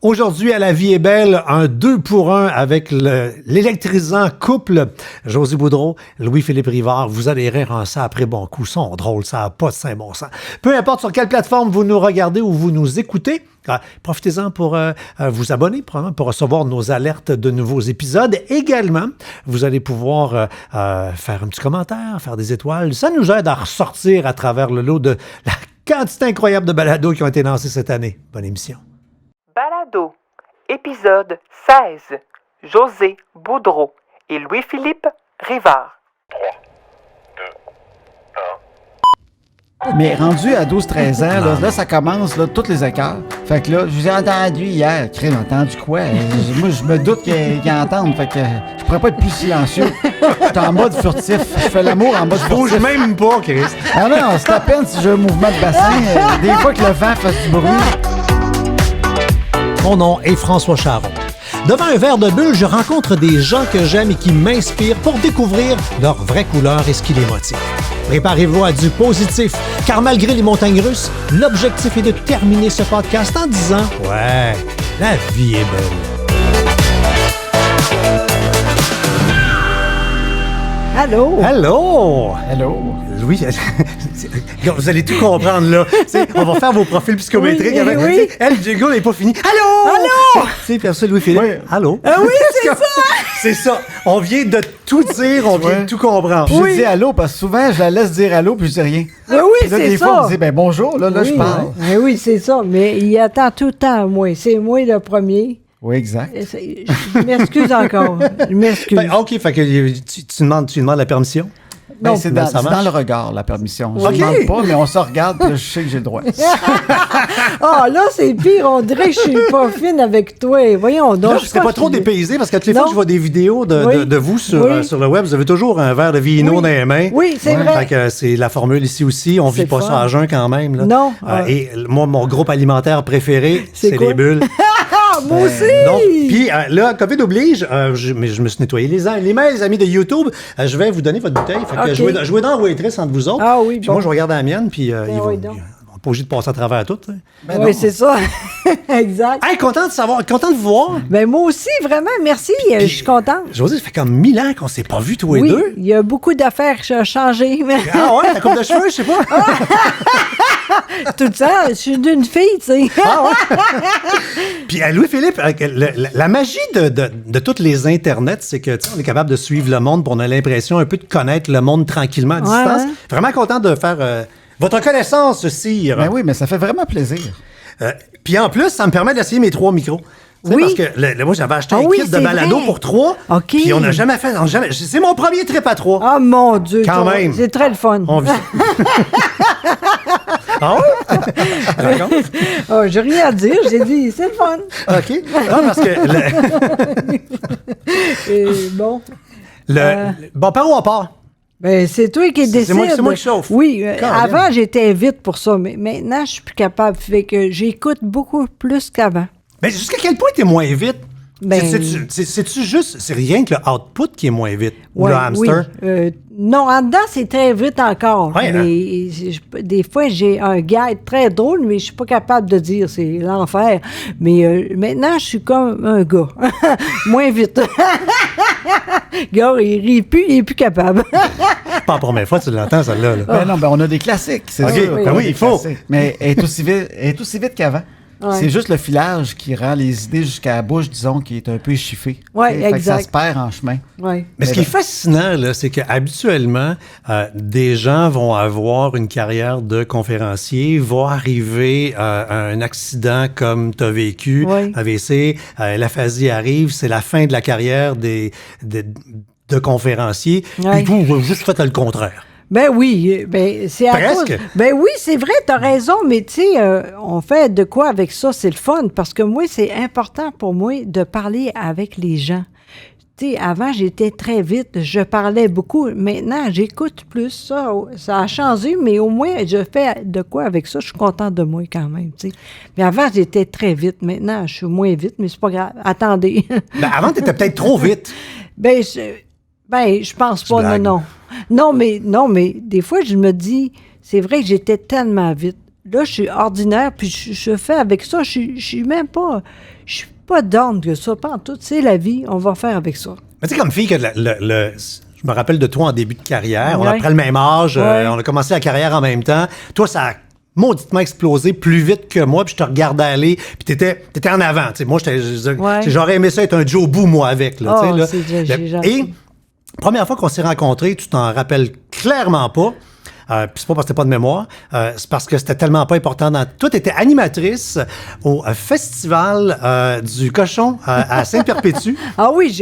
Aujourd'hui, à La Vie est belle, un 2 pour 1 avec l'électrisant couple José Boudreau, Louis-Philippe Rivard. Vous allez rire en ça après bon coup. Sont drôle, ça n'a pas de saint bon sens. Peu importe sur quelle plateforme vous nous regardez ou vous nous écoutez, profitez-en pour vous abonner pour recevoir nos alertes de nouveaux épisodes. Également, vous allez pouvoir faire un petit commentaire, faire des étoiles. Ça nous aide à ressortir à travers le lot de la quantité incroyable de balados qui ont été lancés cette année. Bonne émission. Balado, épisode 16. José Boudreau et Louis-Philippe Rivard. 3, 2, 1. Mais rendu à 12-13 ans, là, ça commence, là, toutes les écarts. Fait que là, je vous ai entendu hier. Crime, entendu quoi? Moi, je me doute qu'ils entendent. Fait que je pourrais pas être plus silencieux. Je suis en mode furtif. Je fais l'amour en mode furtif. Bouge même pas, Chris. Ah non, c'est à peine si j'ai un mouvement de bassin. Des fois que le vent fasse du bruit. Mon nom est François Charon. Devant un verre de bulle, je rencontre des gens que j'aime et qui m'inspirent pour découvrir leur vraie couleur et ce qui les motive. Préparez-vous à du positif, car malgré les montagnes russes, l'objectif est de terminer ce podcast en disant « Ouais, la vie est belle ». Allô? Allô? Hello. Louis, vous allez tout comprendre, là. T'sais, on va faire vos profils psychométriques. Oui, avec, oui. Elle, le jingle n'est pas fini. Allô? Allô? C'est puis ça, Louis-Philippe. Oui. Allô? Ah oui, c'est ça! C'est ça. On vient de tout dire, on vient de tout comprendre. Puis j'ai dit allô, parce que souvent, je la laisse dire allô, puis je dis rien. Ah oui, Puis là, c'est des ça. fois, on me dit, ben bonjour, là, oui, je parle. Oui, c'est ça. Mais il attend tout le temps à moi. C'est moi le premier. Oui, exact. Je m'excuse encore. Je m'excuse. Ben, OK, fait que tu demandes la permission. Ben, Non, c'est ben, dans, ça c'est marche. dans le regard, la permission. Je Ok. ne demande pas, mais on se regarde, puis là, je sais que j'ai le droit. Ah, là, c'est pire. On dirait que je suis pas fine avec toi. Voyons donc. Là, je ne serais pas trop dépaysé parce que toutes les fois que je vois des vidéos Oui. de vous sur, Oui. sur le web, vous avez toujours un verre de vino Oui. dans les mains. Oui, c'est Ouais. vrai. Fait que c'est la formule ici aussi. On C'est vit pas fun. ça à jeun quand même. Là. Non. Et moi, mon groupe alimentaire préféré, C'est c'est quoi? les bulles. Ah, moi aussi! Donc, puis là, COVID oblige, je me suis nettoyé les mains, les amis de YouTube. Je vais vous donner votre bouteille. Fait que OK. jouez dans Waitress entre vous autres. Ah oui, Puis bon. moi, je regarde la mienne, puis ils vont oui, donc. pas obligés de passer à travers tout. Hein. Ben oui, non. c'est ça. Exact. Hey, content de vous voir. Ben moi aussi, vraiment, merci. Je suis contente. José, ça fait comme 1000 ans qu'on s'est pas vus tous les Oui, deux. il y a beaucoup d'affaires qui ont changé. Ah ouais, ta coupe de cheveux, je sais pas. Tout le temps, je suis d'une fille, tu sais. Puis Louis-Philippe, la magie de toutes les internets, c'est que tu sais, on est capable de suivre le monde, puis on a l'impression un peu de connaître le monde tranquillement à distance. Ouais. Vraiment content de faire votre connaissance, sire. Ben oui, mais ça fait vraiment plaisir. Puis en plus, ça me permet d'essayer mes 3 micros. Tu sais, Oui. Parce que moi, j'avais acheté Ah un oui, kit de c'est balado vrai. pour 3. OK. Puis on n'a jamais fait. C'est mon premier trip à 3. Oh mon Dieu. Quand même. C'est très le fun. On vit. Ah ouais? D'accord. Oh, j'ai rien à dire. J'ai dit, c'est le fun. OK. Non, parce que Et bon. bon, par où on part? Ben, c'est toi qui décide. c'est moi qui chauffe. Oui. Caroline. Avant, j'étais vite pour ça, mais maintenant, je suis plus capable. Fait que j'écoute beaucoup plus qu'avant. Ben, jusqu'à quel point t'es moins vite? Ben- C'est-tu juste, c'est rien que le output qui est moins vite? Ou Ouais, le hamster? Oui. Non, en dedans, c'est très vite encore. Ouais, hein? mais des fois, j'ai un guide très drôle, mais je suis pas capable de dire, c'est l'enfer. Mais maintenant, je suis comme un gars. Moins vite. Gars, il rit plus, il est plus capable. Pas la première fois que tu l'entends, celle-là. là. Ben non, ben on a des classiques, c'est OK, sûr. ben On a oui, des il faut. classiques. Mais elle est aussi vite qu'avant. Ouais. C'est juste le filage qui rend les idées jusqu'à la bouche, disons, qui est un peu échiffé. Ouais, Fait que exact. ça se perd en chemin. Ouais. Mais ce qui est fascinant, là, c'est qu'habituellement, des gens vont avoir une carrière de conférencier, va arriver un accident comme tu as vécu, Oui. AVC, l'aphasie arrive, c'est la fin de la carrière de conférencier, Ouais. puis vous juste faites le contraire. Ben oui, ben c'est à Presque. cause. Ben oui, c'est vrai, t'as raison, mais tu sais, on fait de quoi avec ça, c'est le fun, parce que moi, c'est important pour moi de parler avec les gens. Tu sais, avant, j'étais très vite, je parlais beaucoup. Maintenant, j'écoute plus. Ça a changé, mais au moins, je fais de quoi avec ça. Je suis contente de moi quand même, tu sais. Mais avant, j'étais très vite. Maintenant, je suis moins vite, mais c'est pas grave. Attendez. Ben, avant, tu étais peut-être trop vite. Ben, je pense pas, blagues. non. Non, mais des fois, je me dis, c'est vrai que j'étais tellement vite. là, je suis ordinaire, puis je fais avec ça, je suis même pas... Je suis pas down que ça, pas en tout. C'est la vie, on va faire avec ça. Mais tu sais, comme fille, que je me rappelle de toi en début de carrière. On Ouais. a pris le même âge, Ouais. on a commencé la carrière en même temps. Toi, ça a mauditement explosé plus vite que moi, puis je te regardais aller, puis t'étais en avant. Tu sais, moi, Ouais. j'aurais aimé ça être un Joe Boo, moi, avec. Là, tu sais, Oh, là. j'ai gentil. Et première fois qu'on s'est rencontrés, tu t'en rappelles clairement pas. Puis c'est pas parce que t'as pas de mémoire, c'est parce que c'était tellement pas important. Toi, t'étais animatrice au festival du cochon à Saint-Perpétue. Ah oui,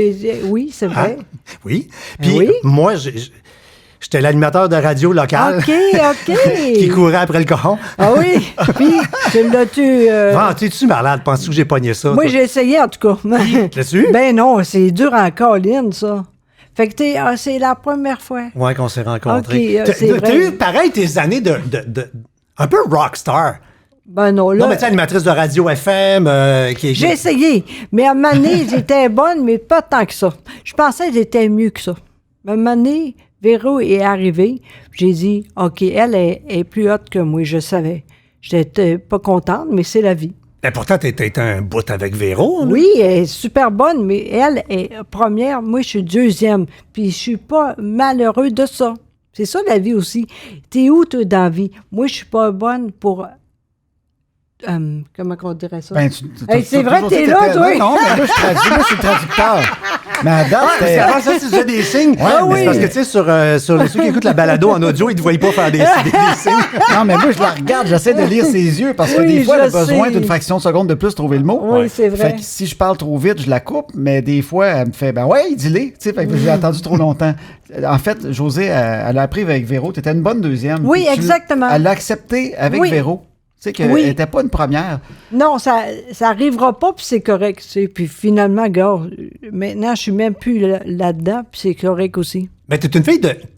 oui, c'est Ah, vrai. oui. Puis Oui. moi, j'étais l'animateur de radio local OK. qui courait après le cochon. Ah oui, puis tu l'as-tu... T'es-tu malade? Penses-tu que j'ai pogné ça? Moi, toi? j'ai essayé, en tout cas. L'as-tu? Ben non, c'est dur en colline, ça. Fait que c'est la première fois. Ouais, qu'on s'est rencontrés. OK, c'est T'as vrai. eu, pareil, tes années de un peu rockstar. Ben non, là... Non, mais tu sais, animatrice de radio FM, J'ai essayé, mais à un moment donné, j'étais bonne, mais pas tant que ça. Je pensais que j'étais mieux que ça. Mais à un moment donné, Véro est arrivée, j'ai dit, OK, elle est plus haute que moi, je savais. J'étais pas contente, mais c'est la vie. Mais pourtant, t'étais un bout avec Véro. Là. Oui, elle est super bonne, mais elle est première, moi je suis deuxième. Puis je suis pas malheureux de ça. C'est ça la vie aussi. T'es où, toi, dans la vie? Moi, je suis pas bonne pour... comment on dirait ça? Ben, Hey, c'est vrai, toujours t'es dit là, que toi. Non, mais moi, je suis le traducteur. Mais à date, Parce c'était... qu'avant ça, tu faisais des signes. Ah mais oui. c'est parce que, tu sais, sur ceux qui écoutent la balado en audio, ils ne te voient pas faire des signes. Non, mais moi, je la regarde, j'essaie de lire ses yeux parce que Oui, des fois, elle a je besoin sais. d'une fraction de seconde de plus pour trouver le mot. Oui, c'est vrai. Fait que si je parle trop vite, je la coupe, mais des fois, elle me fait, ben ouais, dis-les. Tu sais, fait que j'ai attendu trop longtemps. En fait, José, elle a appris avec Véro. Tu étais une bonne deuxième. Oui, Puis exactement. Elle l'a accepté avec Oui. Véro. Tu sais qu'elle Oui. n'était pas une première. Non, ça arrivera pas, puis c'est correct. Tu sais. Puis finalement, gars, maintenant, je suis même plus là-dedans, puis c'est correct aussi. Mais t'es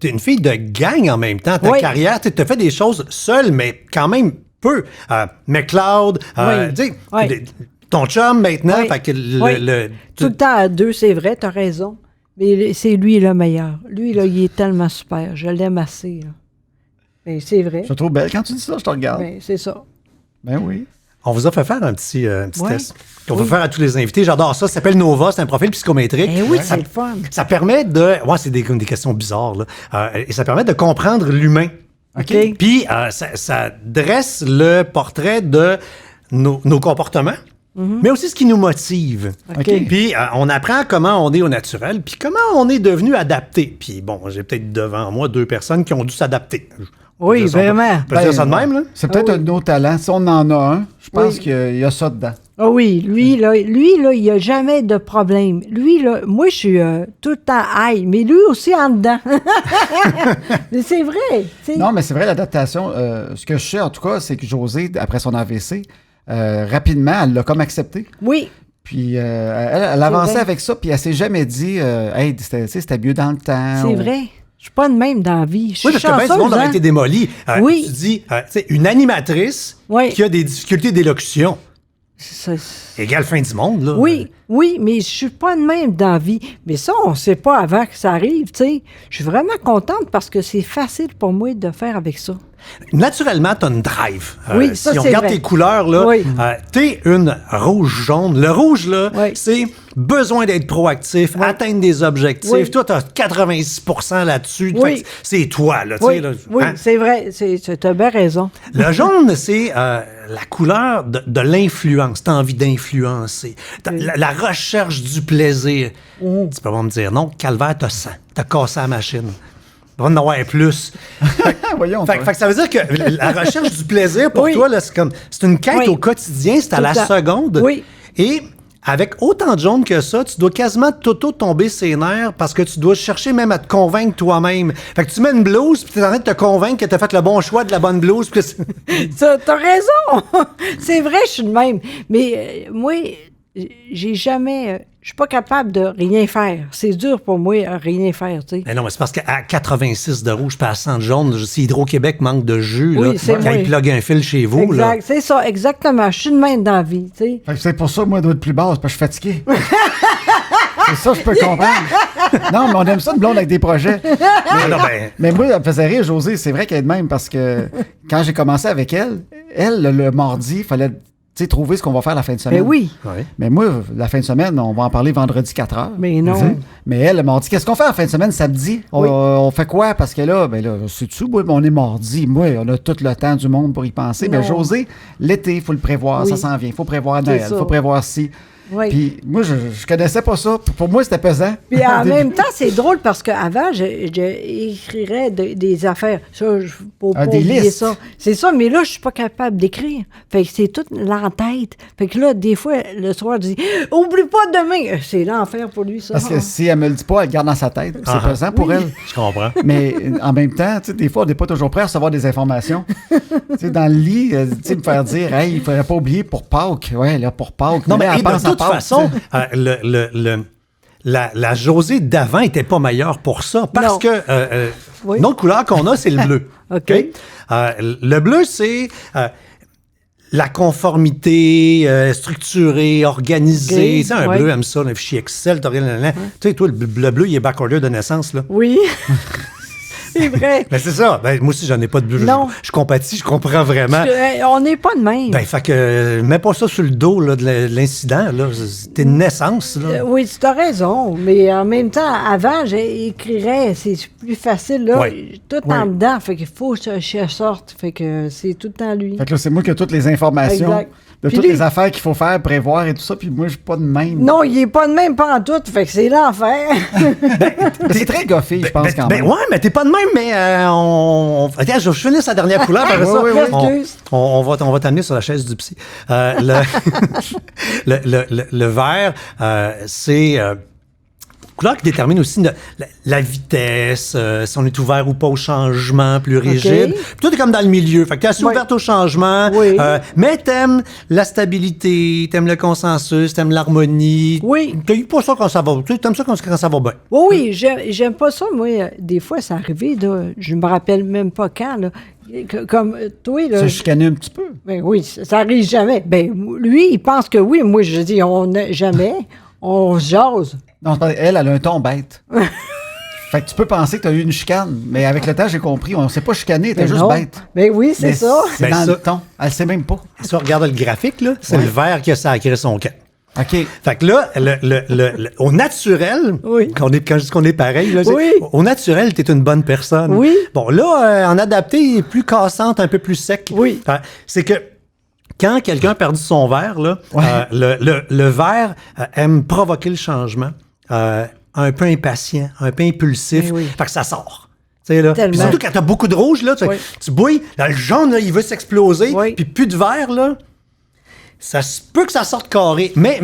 une fille de gang en même temps. Ta Oui. carrière, tu as fait des choses seule, mais quand même peu. McLeod, Oui. tu sais, Oui. ton chum maintenant. Oui. Fait que Oui. Tout le temps à deux, c'est vrai, t'as raison. Mais c'est lui le meilleur. Lui, là, il est tellement super. Je l'aime assez. Là. Mais c'est vrai. Je te trouve belle. Quand tu dis ça, je te regarde. Ben, c'est ça. Ben oui. On vous a fait faire un petit Ouais. test qu'on va faire à tous les invités. J'adore ça. Ça s'appelle Nova. C'est un profil psychométrique. Eh oui, Ça- c'est le fun. Ça permet de... Ouais, c'est des questions bizarres, là. Et ça permet de comprendre l'humain. OK. Puis, ça dresse le portrait de nos comportements, mais aussi ce qui nous motive. OK. Puis, on apprend comment on est au naturel, puis comment on est devenu adapté. Puis, bon, j'ai peut-être devant moi 2 personnes qui ont dû s'adapter. Oui, On peut dire ça- vraiment. On peut dire ça de même, là? C'est peut-être Ah un de nos talents. Si on en a un, je pense Oui. qu'il y a ça dedans. Ah oui, lui, là, il n'y a jamais de problème. Lui, là, moi, je suis tout le temps high, mais lui aussi en dedans. Mais c'est vrai. tu sais. Non, mais c'est vrai, l'adaptation. Ce que je sais, en tout cas, c'est que José, après son AVC, rapidement, elle l'a comme accepté. Oui, Puis elle avançait vrai. avec ça, puis elle s'est jamais dit hey, c'était mieux dans le temps. c'est ou- vrai. Je suis pas de même dans la vie. Je suis Oui, parce que bien du chanceuse, monde aurait hein? été démoli. Oui. Tu dis, tu sais, une animatrice Oui. qui a des difficultés d'élocution. C'est- Égale fin du monde, là. Oui, oui, mais je suis pas de même dans la vie. Mais ça, on sait pas avant que ça arrive, tu sais. Je suis vraiment contente parce que c'est facile pour moi de faire avec ça. Naturellement, tu as une drive. Oui, ça, si on c'est regarde vrai. tes couleurs, là, Oui. t'es une rouge-jaune. Le rouge, là, Oui. c'est besoin d'être proactif, atteindre des objectifs. Oui. Toi, tu as 86% là-dessus. Oui. Fait que c'est toi, là, tu Oui, sais, là, oui, hein? c'est vrai. Tu as bien raison. Le jaune, c'est la couleur de l'influence. Tu as envie d'influencer. La recherche du plaisir. Mm. Tu peux pas me dire non, calvaire, t'as 100. T'as cassé la machine. Il va en avoir plus. Voyons. Fait que ça veut dire que la recherche du plaisir, pour Oui. toi, là, c'est une quête Oui. au quotidien, c'est à Tout la le temps. seconde. Oui. Et avec autant de jaune que ça, tu dois quasiment tomber ses nerfs parce que tu dois chercher même à te convaincre toi-même. Fait que tu mets une blouse, puis tu es en train de te convaincre que tu as fait le bon choix de la bonne blouse. Puis T'as raison. C'est vrai, je suis de même. Mais moi, j'ai jamais... je suis pas capable de rien faire. C'est dur pour moi, rien faire, tu sais. Mais non, mais c'est parce qu'à 86 de rouge puis à 100 de jaune, si Hydro-Québec manque de jus, Oui, là, c'est quand moi. ils pluguent un fil chez vous, là, Exact, c'est ça, exactement. Je suis de même dans la vie, tu sais. Fait que c'est pour ça que moi, je dois être plus basse, parce que je suis fatigué. C'est ça, je peux comprendre. Non, mais on aime ça, une blonde avec des projets. Ah non, ben, Mais moi, elle me faisait rire, José. C'est vrai qu'elle est de même parce que quand j'ai commencé avec elle, elle, le mardi, il fallait trouver ce qu'on va faire la fin de semaine. Ben oui, Ouais. Mais moi, la fin de semaine, on va en parler vendredi 4 heures. mais non. Mais elle, le mardi, qu'est-ce qu'on fait la fin de semaine, samedi? On fait quoi? Parce que là, c'est-tu, moi, on est mardi. Moi, on a tout le temps du monde pour y penser. Mais Non. José, l'été, il faut le prévoir, Oui. ça s'en vient. Il faut prévoir C'est Noël, il ça. faut prévoir ci. Oui. Puis moi, je connaissais pas ça. Pour moi, c'était pesant. Puis en Au début. même temps, c'est drôle parce qu'avant, je écrirais des affaires. Ça, pour pas Des oublier listes. ça. C'est ça, mais là, je suis pas capable d'écrire. Fait que c'est tout là en tête. Fait que là, des fois, le soir, je dis « Oublie pas demain! » C'est l'enfer pour lui, ça. Parce que si elle me le dit pas, elle le garde dans sa tête. C'est Ah. pesant pour elle. Je comprends. Mais en même temps, tu sais, des fois, on n'est pas toujours prêt à recevoir des informations. Tu sais, dans le lit, tu sais, me faire dire, hey, il ne faudrait pas oublier pour Pâques. Ouais, là, pour Pâques. Non, mais là, elle et de pense à toute Pâques, façon, tu sais. la Josée d'avant était pas meilleure pour ça. Parce Non. que Oui. une autre couleur qu'on a, c'est le bleu. OK. Le bleu, c'est la conformité structurée, organisée. OK. Tu sais, un Ouais. bleu aime ça, un fichier Excel. Tu sais, toi, le bleu, il est backorder de naissance, là. Oui. C'est vrai. Ben, c'est ça. Ben, moi aussi, j'en ai pas de bleu. Non. Je compatis, je comprends vraiment. On n'est pas de même. Ben, fait que, mets pas ça sur le dos là, de l'incident, là. C'était une naissance, là. Oui, tu as raison. Mais en même temps, avant, j'écrirais, c'est plus facile. Là, Oui. tout en dedans. Fait qu'il faut que je sorte. Fait que c'est tout le temps lui. Fait que là, c'est moi qui ai toutes les informations Exact. de Puis toutes lui- les affaires qu'il faut faire, prévoir et tout ça, puis moi, je suis pas de même. Non, il est pas de même pas en tout. Fait que c'est l'enfer. Mais c'est très goffé, je pense, quand même. Ouais, mais t'es pas de même, mais Attends, je finis sa dernière couleur, après ça. Oui, oui, oui. On va t'amener sur la chaise du psy. Le vert, c'est couleur qui détermine aussi la vitesse, si on est ouvert ou pas au changement, plus rigide. Puis toi, t'es comme dans le milieu. Fait que t'es assez Oui. ouverte au changement, Oui. mais t'aimes la stabilité, t'aimes le consensus, t'aimes l'harmonie. Oui. T'aimes pas ça quand ça va. T'aimes ça quand ça va bien. Oui, oui, j'aime pas ça. Moi, des fois, c'est arrivé, là, je me rappelle même pas quand, là. Comme toi, là. Ça chicané un petit peu. Ben oui, ça arrive jamais. Ben, lui, il pense que oui. Moi, je dis, on n'a jamais. On se jase. Non, c'est pas- elle a un ton bête. Fait que tu peux penser que tu as eu une chicane, mais avec le temps, j'ai compris, on ne s'est pas chicané, t'es Ben juste non. bête. Ben oui, c'est Mais ça. C'est Ben dans ça- le ton. Elle sait même pas. Si on regarde le graphique, là, c'est le vert qui a sacré son camp. OK. Fait que là, au naturel, Oui. quand je dis qu'on est pareil, là, Oui. au naturel, t'es une bonne personne. Oui. Bon, là, en adapté, plus cassante, un peu plus sec. Oui. C'est que quand quelqu'un a perdu son verre, là, le verre aime provoquer le changement, un peu impatient, un peu impulsif. Oui, oui. Fait que ça sort. Tu sais, là. Tellement. Puis surtout quand t'as beaucoup de rouge, là, Oui. tu bouilles, là, le jaune, là, il veut s'exploser, Oui. puis plus de vert, là, ça se peut que ça sorte carré. Mais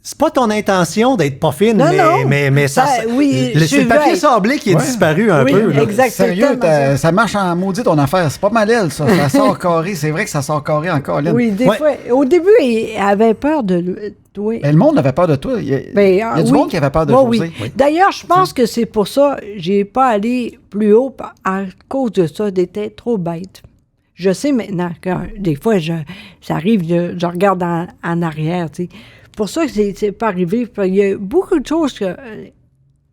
c'est pas ton intention d'être pas fine, Non, non. mais ça. Oui, je c'est le papier vais- sablé qui est Ouais. disparu un Oui, peu. Là. exact. Sérieux, c'est tellement ça marche en maudit ton affaire. C'est pas mal elle, ça. Ça sort carré. C'est vrai que ça sort carré encore. Oui, des Ouais. fois. Au début, il avait peur de toi. Mais le monde avait peur de toi. Il y a, Ben, il y a du oui. monde qui avait peur de Oui, José. oui. D'ailleurs, je pense que c'est pour ça que j'ai pas allé plus haut à cause de ça, d'être trop bête. Je sais maintenant que des fois, ça arrive, je regarde en arrière, tu sais. Pour ça que c'est pas arrivé. Il y a beaucoup de choses que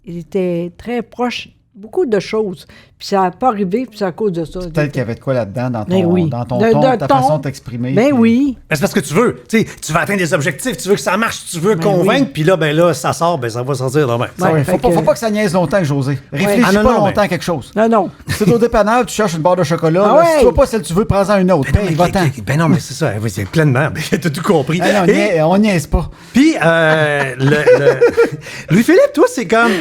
il était très proche, beaucoup de choses. Puis ça n'a pas arrivé, puis c'est à cause de ça. Peut-être qu'il y avait de quoi là-dedans dans ton, Ben oui. dans ton De ton, ta ton. façon de t'exprimer. Ben puis- oui. Ben, c'est parce que tu veux. Tu veux atteindre des objectifs, tu veux que ça marche, tu veux Ben convaincre, oui. puis là, ça sort, ben ça va sortir demain. Ça, Ouais, ouais, fait faut que- pas que ça niaise longtemps, José. Réfléchis Ah, non, pas non, longtemps mais- à quelque chose. Non, non. Si t'es au dépanneur, tu cherches une barre de chocolat. Ah là, ouais. Si tu vois pas celle que tu veux, prends-en une autre. Paye, va-t'en. Ben non, mais c'est ça, oui, c'est pleinement. Ben, t'as tout compris. Ah non, Et- on niaise pas. Puis, Louis-Philippe, toi, c'est comme,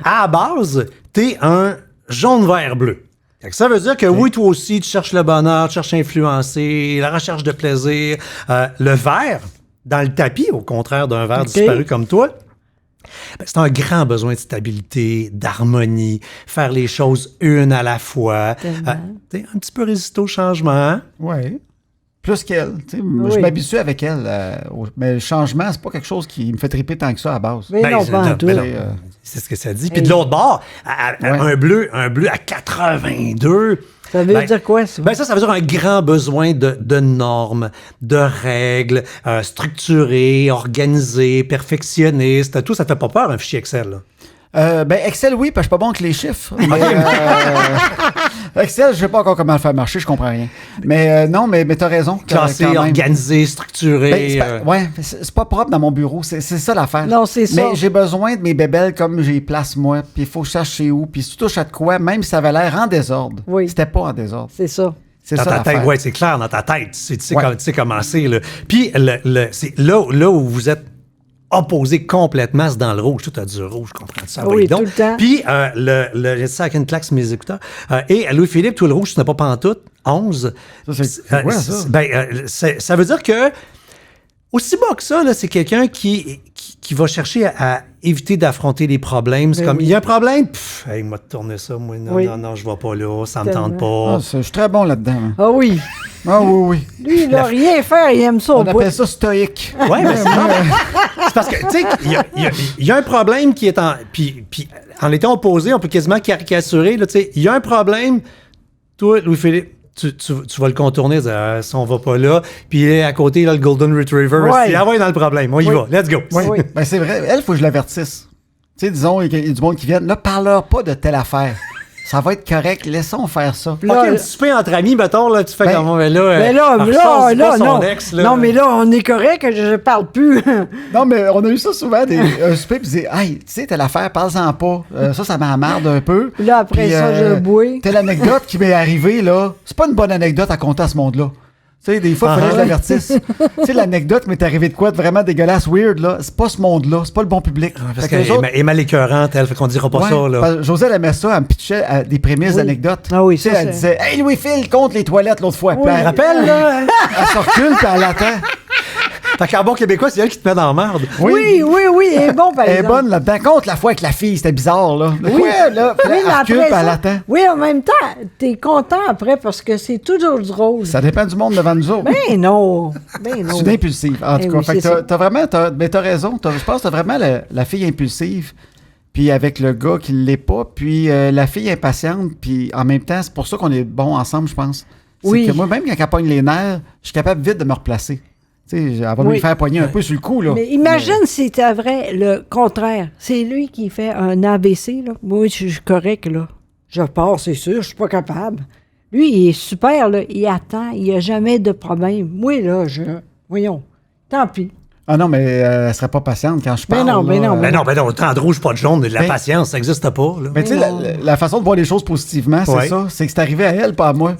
à la base, t'es un jaune-vert-bleu. Fait que ça veut dire que oui, toi aussi, tu cherches le bonheur, tu cherches à influencer, la recherche de plaisir. Le vert, dans le tapis, au contraire d'un vert OK. disparu comme toi, ben, c'est un grand besoin de stabilité, d'harmonie, faire les choses une à la fois. Tellement. T'es un petit peu résisté au changement. Oui. Plus qu'elle. Tu sais, moi, Oui. Je m'habitue avec elle. Mais le changement, c'est pas quelque chose qui me fait triper tant que ça à base. Mais non, pas en tout. ben non, Et, c'est ce que ça dit. Puis de l'autre bord, un bleu à 82. Ça veut ben, dire quoi, ça? Ben ça veut dire un grand besoin de normes, de règles, structurées, organisées, perfectionnistes. Tout, ça te fait pas peur, un fichier Excel, là? Excel, oui, parce que je suis pas bon avec les chiffres. Mais, Excel, je sais pas encore comment le faire marcher, je comprends rien. Mais non, mais t'as raison. Classé, quand même. organisé, structuré. C'est pas propre dans mon bureau, c'est ça l'affaire. Non, c'est ça. Mais j'ai besoin de mes bébelles comme j'ai place moi, puis il faut que je sache c'est où, puis si tu touches à de quoi, même si ça avait l'air en désordre, Oui. c'était pas en désordre. C'est ça. C'est Dans ça ta tête, l'affaire. oui, c'est clair, dans ta tête. Tu sais Ouais. comment c'est. Là. Puis c'est là où vous êtes opposé complètement, c'est dans le rouge. Tout a du rouge, je comprends ça. Oui, voyons donc. tout le temps. Puis, j'ai dit ça avec une claque sur mes écouteurs. Et Louis-Philippe, tout le rouge, tu n'as pas pantoute. 11. Ça, c'est quoi, ça? Ça veut dire que, aussi bas que ça, là, c'est quelqu'un qui va chercher à éviter d'affronter les problèmes. C'est Ben comme, oui. il y a un problème, il m'a tourné ça, moi, Oui. non, je vais pas là, ça me Tellement. tente pas. Je suis très bon là-dedans. hein. Ah oui. Ah oui, oui. Lui, il n'a rien faire, il aime ça au On bout. appelle ça stoïque. Ouais, mais c'est parce que, tu sais, il y a un problème qui est en. Puis en étant opposé, on peut quasiment caricaturer, là, tu sais, il y a un problème, toi, Louis-Philippe. Tu vas le contourner, dire, si on va pas là. Puis à côté, là, le Golden Retriever. Ouais. C'est dans le problème. On y Oui. va. Let's go. Oui, Oui. ben c'est vrai. Elle, il faut que je l'avertisse. Tu sais, disons, il y a du monde qui vient. Ne parle pas de telle affaire. Ça va être correct. Laissons faire ça. OK, un petit souper entre amis, mettons, là, tu fais Ben, comme, mais là, Mais là, ressors-y pas son non. ex, là. Non, mais là, on est correct, je parle plus. Non, mais on a eu ça souvent, un souper, puis ils disaient, hey, tu sais, telle affaire, parle-en pas. Ça m'emmarde un peu. Puis là, après Puis, ça, je bois. Telle anecdote qui m'est arrivée, là, c'est pas une bonne anecdote à conter à ce monde-là. Tu sais, des fois, il fallait que je l'avertisse. Tu sais, l'anecdote qui m'est arrivée de quoi de vraiment dégueulasse, weird, là, c'est pas ce monde-là, c'est pas le bon public. Parce Fait que les qu'elle autres- est mal écœurante, elle, fait qu'on dira pas Ouais, ça, là. parce que Josée, elle aimait ça, elle me pitchait des prémices Oui. d'anecdotes. Ah oui, Tu sais, ça, elle c'est- disait, hey, Louis-Phil, compte les toilettes l'autre fois. Puis Oui. elle Rappelle, là. Elle se recule, puis elle attend. Fait qu'en bon québécois, c'est elle qui te met dans la merde. Oui, elle est bon, par Elle est exemple. bonne là-dedans. Compte la fois avec la fille, c'était bizarre, là. Oui, là. Puis oui, elle mais recule, après puis elle ça, attend. oui, en même temps, t'es content après parce que c'est toujours drôle. Ça dépend du monde devant nous autres. Ben non, ben non. C'est une impulsive. En tout Eh cas, oui, fait que c'est ça. t'as vraiment, mais t'as raison. Je pense que t'as vraiment la fille impulsive, puis avec le gars qui l'est pas, puis la fille impatiente, puis en même temps, c'est pour ça qu'on est bons ensemble, je pense. C'est Oui. que moi, même quand elle pogne les nerfs, je suis capable vite de me replacer. Tu sais, elle va me Oui. faire pogner un peu sur le coup, là. Mais imagine si c'était vrai le contraire. C'est lui qui fait un ABC, là. Moi, je suis correct, là. Je pars, c'est sûr, je suis pas capable. Lui, il est super, là. Il attend, il n'y a jamais de problème. Moi, là, voyons, tant pis. Ah non, mais elle serait pas patiente quand je Ben parle. non, ben là. non, Ben non, autant de rouge, pas de jaune, de la Ben- patience, ça n'existe pas, là. Mais tu sais, la façon de voir les choses positivement, c'est Ouais. ça. C'est que c'est arrivé à elle, pas à moi.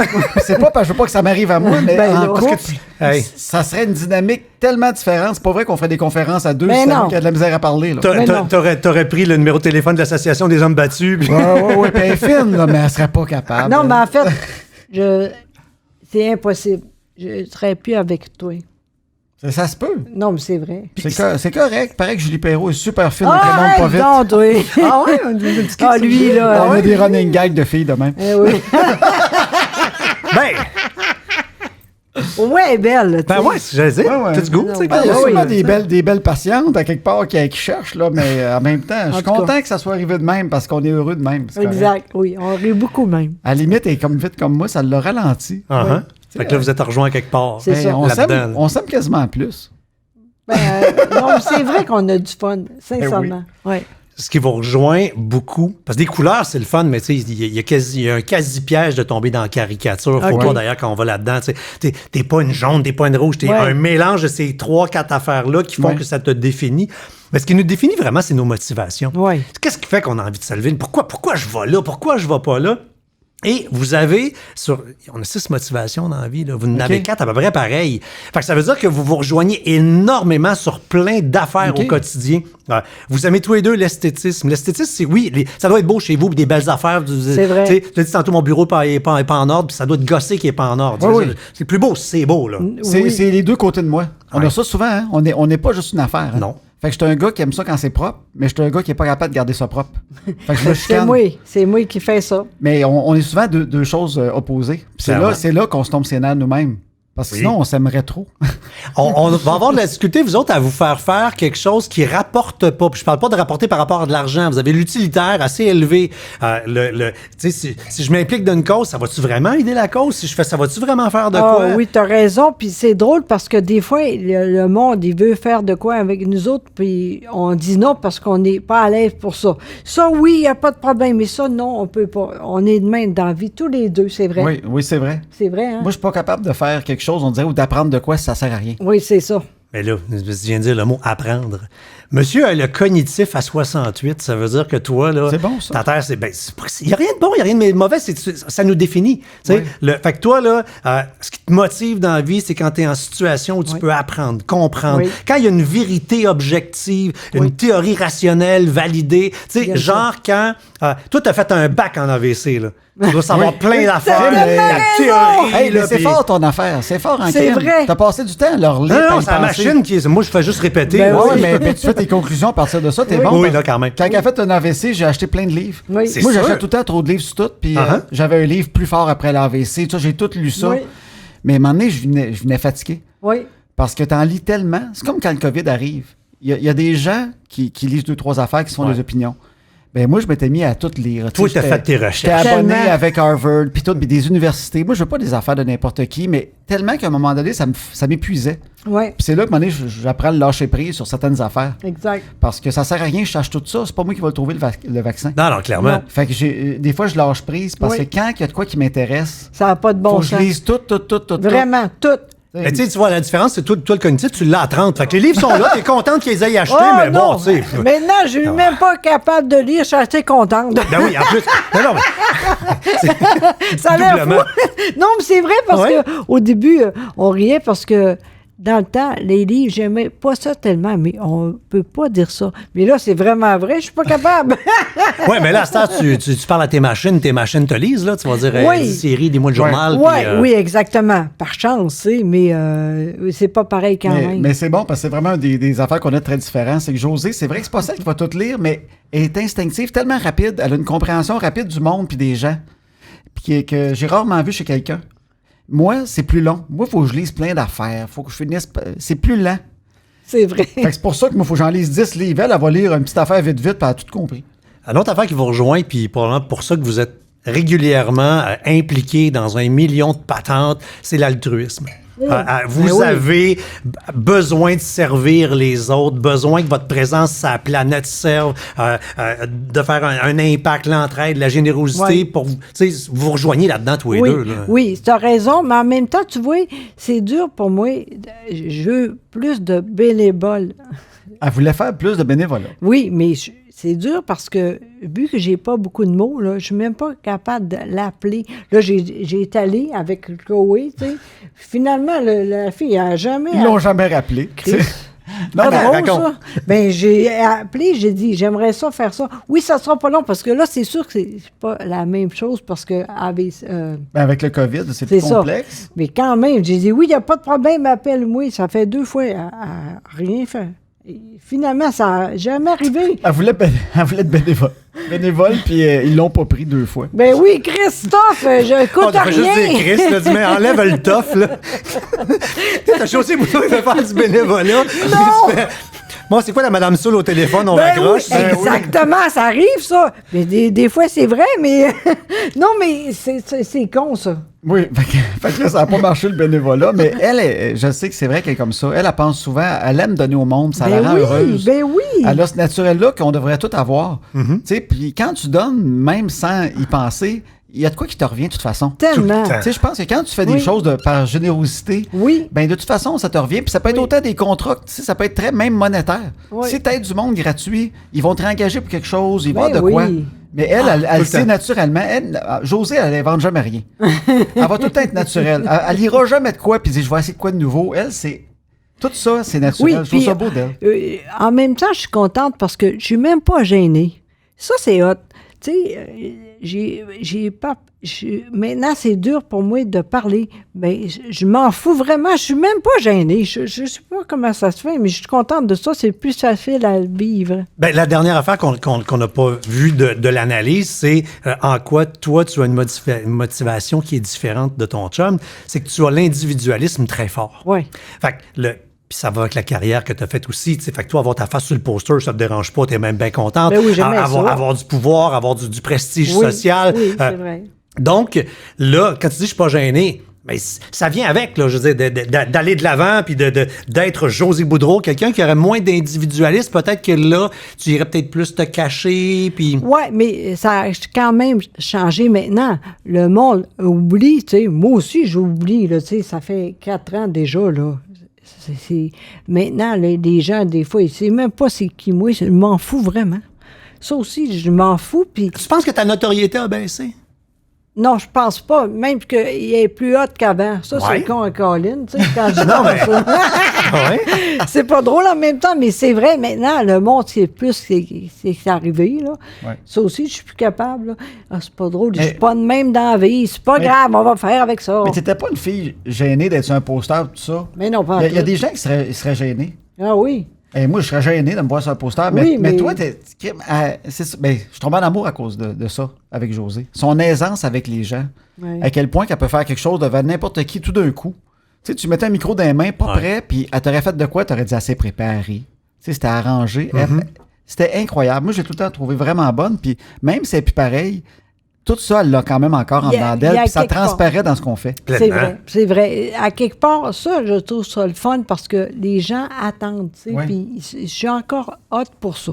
C'est pas parce que je veux pas que ça m'arrive à moi, mais Ben en non. couple, Hey. ça serait une dynamique tellement différente. C'est pas vrai qu'on ferait des conférences à deux, Ben c'est non. moi qui a de la misère à parler. Là. Mais non. T'aurais pris le numéro de téléphone de l'Association des hommes battus. puis- Ouais, puis elle est fine, là, mais elle serait pas capable. Non, mais en fait, c'est impossible. Je ne serais plus avec toi. Ça se peut. Non, mais c'est vrai. C'est correct. Paraît que Julie Perrault est super fine, elle remonte pas vite. non, toi. Ah ouais, une petite Ah, lui, là. On a des running gags de filles de même. Eh oui. Ben, Au moins, elle est belle. tu ben sais. ouais, j'allais dire, Ouais, ouais. t'as du goût, tu sais. Ben, il y a oui, sûrement oui. des belles patientes à quelque part qui cherchent, là, mais en même temps, je suis tout cas. content que ça soit arrivé de même parce qu'on est heureux de même. c'est correct. Exact, oui. On rit beaucoup même. À la limite, elle est comme vite comme moi, ça l'a ralenti. Uh-huh. Fait que là, vous êtes rejoints quelque part. C'est Ben, ça. Là-dedans. on s'aime quasiment plus. Ben, non, mais c'est vrai qu'on a du fun, sincèrement. Ouais. Ce qui vous rejoint beaucoup, parce que des couleurs, c'est le fun, mais tu sais, il y a un quasi-piège de tomber dans la caricature. Faut Ok. pas, d'ailleurs, quand on va là-dedans, tu sais, t'es pas une jaune, t'es pas une rouge, t'es Ouais. un mélange de ces 3-4 affaires-là qui font Ouais. que ça te définit. Mais ce qui nous définit vraiment, c'est nos motivations. Ouais. Qu'est-ce qui fait qu'on a envie de se lever? Pourquoi je vais là? Pourquoi je vais pas là? Et vous avez, on a 6 motivations dans la vie, là. Vous en avez 4 à peu près pareil. Fait que ça veut dire que vous vous rejoignez énormément sur plein d'affaires OK. au quotidien. Vous aimez tous les deux l'esthétisme. L'esthétisme, c'est oui, ça doit être beau chez vous, puis des belles affaires. C'est vrai. Tu sais, tu as dit tantôt, mon bureau n'est pas en ordre, puis ça doit te gosser qu'il n'est pas en ordre. Oui, oui. C'est plus beau si c'est beau, là. C'est Oui. c'est les deux côtés de moi. On Ouais. a ça souvent, hein? On n'est pas juste une affaire. hein. Non. Fait que je suis un gars qui aime ça quand c'est propre, mais je suis un gars qui n'est pas capable de garder ça propre. Fait que je me chicane. C'est moi qui fais ça. Mais on est souvent deux choses opposées. Puis Clairement. c'est là qu'on se tombe ses nerfs nous-mêmes. Parce que Oui. sinon, on s'aimerait trop. On va avoir de la difficulté, vous autres, à vous faire faire quelque chose qui rapporte pas. Puis je parle pas de rapporter par rapport à de l'argent. Vous avez l'utilitaire assez élevé. Tu sais, si je m'implique dans une cause, ça va-tu vraiment aider la cause? Si je fais ça, va-tu vraiment faire de quoi? Oui, t'as raison. Puis c'est drôle parce que des fois, le monde, il veut faire de quoi avec nous autres, puis on dit non parce qu'on n'est pas à l'aise pour ça. Ça, oui, il n'y a pas de problème. Mais ça, non, on peut pas. On est de même dans la vie, tous les deux, c'est vrai. Oui, c'est vrai. C'est vrai, hein? Moi, je suis pas capable de faire quelque chose, on dirait, ou d'apprendre de quoi si ça sert à rien. Oui, c'est ça. Mais là, je viens de dire le mot apprendre. Monsieur a le cognitif à 68, ça veut dire que toi, là. C'est bon, ça. Ta terre, il n'y a rien de bon, il n'y a rien de mauvais, ça nous définit. Tu sais. Oui. Fait que toi, là, ce qui te motive dans la vie, c'est quand tu es en situation où tu peux apprendre, comprendre. Oui. Quand il y a une vérité objective, une théorie rationnelle validée. Tu sais, Bien genre quand. Toi, tu as fait un bac en AVC, là. Tu dois savoir plein d'affaires. tellement La raison! théorie. Hey, mais là, c'est puis- fort ton affaire. C'est fort en C'est crime. vrai. T'as passé du temps à leur lire. Non, c'est la machine qui est. Moi, je fais juste répéter. Ben là. oui. Mais tu fais tes conclusions à partir de ça, t'es Oui. bon. Oui, là, quand même. Quand elle a fait un AVC, j'ai acheté plein de livres. Oui. C'est Moi, sûr. j'achète tout le temps trop de livres sur tout, puis Uh-huh. j'avais un livre plus fort après l'AVC. Tu sais, j'ai tout lu ça. Oui. Mais à un moment donné, je venais fatigué. Oui. Parce que t'en lis tellement. C'est comme quand le COVID arrive. Il y a des gens qui lisent 2-3 affaires, qui se font Ouais. des opinions. Ben moi, je m'étais mis à tout lire. Toi, Tu sais, t'as fait tes J'étais recherches. abonné Tellement. avec Harvard, puis tout, puis des universités. Moi, je veux pas des affaires de n'importe qui, mais tellement qu'à un moment donné, ça m'épuisait. Oui. Puis c'est là que, à un moment donné, j'apprends à le lâcher prise sur certaines affaires. Exact. Parce que ça sert à rien, je cherche tout ça. C'est pas moi qui vais le trouver, le vaccin. Non, non, clairement. Non. Fait que des fois, je lâche prise parce Oui. que quand il y a de quoi qui m'intéresse, Ça n'a pas de faut bon que je sens. lise tout. Vraiment, tout. Mais tu sais, tu vois, la différence, c'est toi, le cognitif, tu l'as à 30. Fait que les livres sont là, t'es contente qu'ils les aient achetés, Oh, mais non. bon, tu sais. Maintenant, je suis même pas capable de lire, je suis assez contente. Ben oui, en plus. Non, mais Ça a l'air fou. doublement. Non, mais c'est vrai parce Ouais. que au début, on riait parce que dans le temps, les livres, j'aimais pas ça tellement, mais on peut pas dire ça. Mais là, c'est vraiment vrai, je suis pas capable. Ouais, mais là, à ce temps, tu parles à tes machines te lisent, là. Tu vas dire, Oui. des séries, des mois de journal. Oui, puis, oui, exactement. Par chance, tu sais, mais c'est pas pareil quand même. Mais c'est bon parce que c'est vraiment des affaires qu'on a très différentes. C'est que Josée, c'est vrai que c'est pas celle qui va tout lire, mais elle est instinctive, tellement rapide. Elle a une compréhension rapide du monde puis des gens que j'ai rarement vu chez quelqu'un. Moi, c'est plus long. Moi, il faut que je lise plein d'affaires. Il faut que je finisse. C'est plus lent. C'est vrai. Fait que c'est pour ça que moi, il faut que j'en lise 10 livres. Elle va lire une petite affaire vite, puis elle a tout compris. Une autre affaire qui vous rejoint, puis probablement pour ça que vous êtes régulièrement impliqué dans 1 million de patentes, c'est l'altruisme. Vous Ben oui. avez besoin de servir les autres, besoin que votre présence sur la planète serve, de faire un impact, l'entraide, la générosité Ouais. pour vous. Tu sais, vous rejoignez là-dedans tous les Oui, deux. Là. oui, tu as raison, mais en même temps, tu vois, c'est dur pour moi. Je veux plus de bénévoles. Elle voulait faire plus de bénévolat. Oui, mais c'est dur parce que, vu que j'ai pas beaucoup de mots, là, je suis même pas capable de l'appeler. Là, j'ai étalé avec Chloé, tu sais. Finalement, la fille a jamais... Ils l'ont jamais rappelé. Chris. Non, Pas mais drôle, raconte. ça. Ben, j'ai appelé, j'ai dit, j'aimerais ça faire ça. Oui, ça sera pas long, parce que là, c'est sûr que c'est pas la même chose, parce que Ben, avec le COVID, c'est plus c'est ça. complexe. Mais quand même, j'ai dit, oui, il n'y a pas de problème, appelle-moi. Ça fait 2 fois à rien faire. Et finalement, ça n'a jamais arrivé. Elle voulait être bénévole, puis ils l'ont pas pris 2 fois. Ben oui, Christophe, je coûte On devrait juste dire rien. Chris, là, dis, mais enlève le tof, là. T'as chaussé Bouton, il veut faire du bénévolat. Non! Bon, c'est quoi la Madame Soul au téléphone? On Ben raccroche. oui, exactement, ça arrive, ça. Mais des fois, c'est vrai, mais... non, mais c'est con, ça. Oui, fait que là, ça n'a pas marché le bénévolat, mais je sais que c'est vrai qu'elle est comme ça. Elle pense souvent, elle aime donner au monde, ça la rend heureuse. Ben oui. Elle a ce naturel-là qu'on devrait tout avoir. Tu sais, puis quand tu donnes, même sans y penser, il y a de quoi qui te revient de toute façon. Tellement. Tout le temps. Tu sais, je pense que quand tu fais des Oui. choses par générosité, Oui. ben de toute façon, ça te revient. Puis ça peut être Oui. autant des contrats, tu sais, ça peut être très même monétaire. Oui. Si tu aides du monde gratuit, ils vont te réengager pour quelque chose, ils vont Ben avoir de quoi. oui. Mais elle, tout elle le sait temps. naturellement. Josée, elle n'invente jamais rien. Elle va tout le temps être naturelle. Elle lira jamais de quoi, puis dit, je vais essayer de quoi de nouveau. Elle, c'est... Tout ça, c'est naturel. Oui, je trouve puis, ça beau d'elle. en même temps, je suis contente parce que je suis même pas gênée. Ça, c'est hot. tu sais, j'ai pas... maintenant, c'est dur pour moi de parler. Mais je m'en fous vraiment. Je suis même pas gênée. Je sais pas comment ça se fait, mais je suis contente de ça. C'est plus facile à le vivre. Ben, la dernière affaire qu'on n'a pas vue de l'analyse, c'est en quoi toi, tu as une motivation qui est différente de ton chum. C'est que tu as l'individualisme très fort. Oui. Fait que puis ça va avec la carrière que tu as faite aussi. T'sais. Fait que toi, avoir ta face sur le poster, ça te dérange pas, tu es même bien contente. Ben oui, j'aimais ça. Avoir du pouvoir, avoir du prestige Oui, social. oui, c'est vrai. Donc, là, quand tu dis « je suis pas gêné », ben, ça vient avec, là, je veux dire, d'aller de l'avant puis d'être José Boudreau, quelqu'un qui aurait moins d'individualisme. Peut-être que là, tu irais peut-être plus te cacher. Puis... Oui, mais ça a quand même changé maintenant. Le monde oublie, tu sais. Moi aussi, j'oublie, là, tu sais. Ça fait 4 ans déjà, là. Maintenant, les gens, des fois, ils ne savent même pas c'est qui moi. Je m'en fous vraiment. Ça aussi, je m'en fous. Puis... Tu penses que ta notoriété a baissé? Non, je pense pas. Même qu'il est plus hot qu'avant. Ça, Ouais. c'est con à Colin, tu sais, quand je Non, pense mais- ça. Ouais. C'est pas drôle en même temps, mais c'est vrai, maintenant, le monde, c'est plus c'est arrivé, là. Ouais. Ça aussi, je suis plus capable, là. Ah, c'est pas drôle, je Mais- suis pas de même dans la vie. C'est pas Mais- grave, on va faire avec ça. Mais t'étais pas une fille gênée d'être sur un poster, tout ça. Mais non, pas en Il y a tout. des gens qui seraient gênés. Ah oui. Et moi, je serais gêné de me voir sur un poster. Mais, Oui, mais- toi, c'est ça. Ben, je tombe en amour à cause de ça avec Josée. Son aisance avec les gens. Ouais. À quel point qu'elle peut faire quelque chose devant n'importe qui tout d'un coup. Tu sais, tu mettais un micro dans les mains, pas Ouais. prêt, puis elle t'aurait fait de quoi? T'aurais dit assez préparé. Tu sais, c'était arrangé. C'était incroyable. Moi, j'ai tout le temps trouvé vraiment bonne. Puis même si elle n'est plus pareille, tout ça, elle l'a quand même encore en Il y a- dedans il y d'elle. a Puis ça quelque part. transparaît dans ce qu'on fait. C'est Pleinement. vrai, c'est vrai. À quelque part, ça, je trouve ça le fun parce que les gens attendent, tu sais, Ouais. puis je suis encore hot pour ça.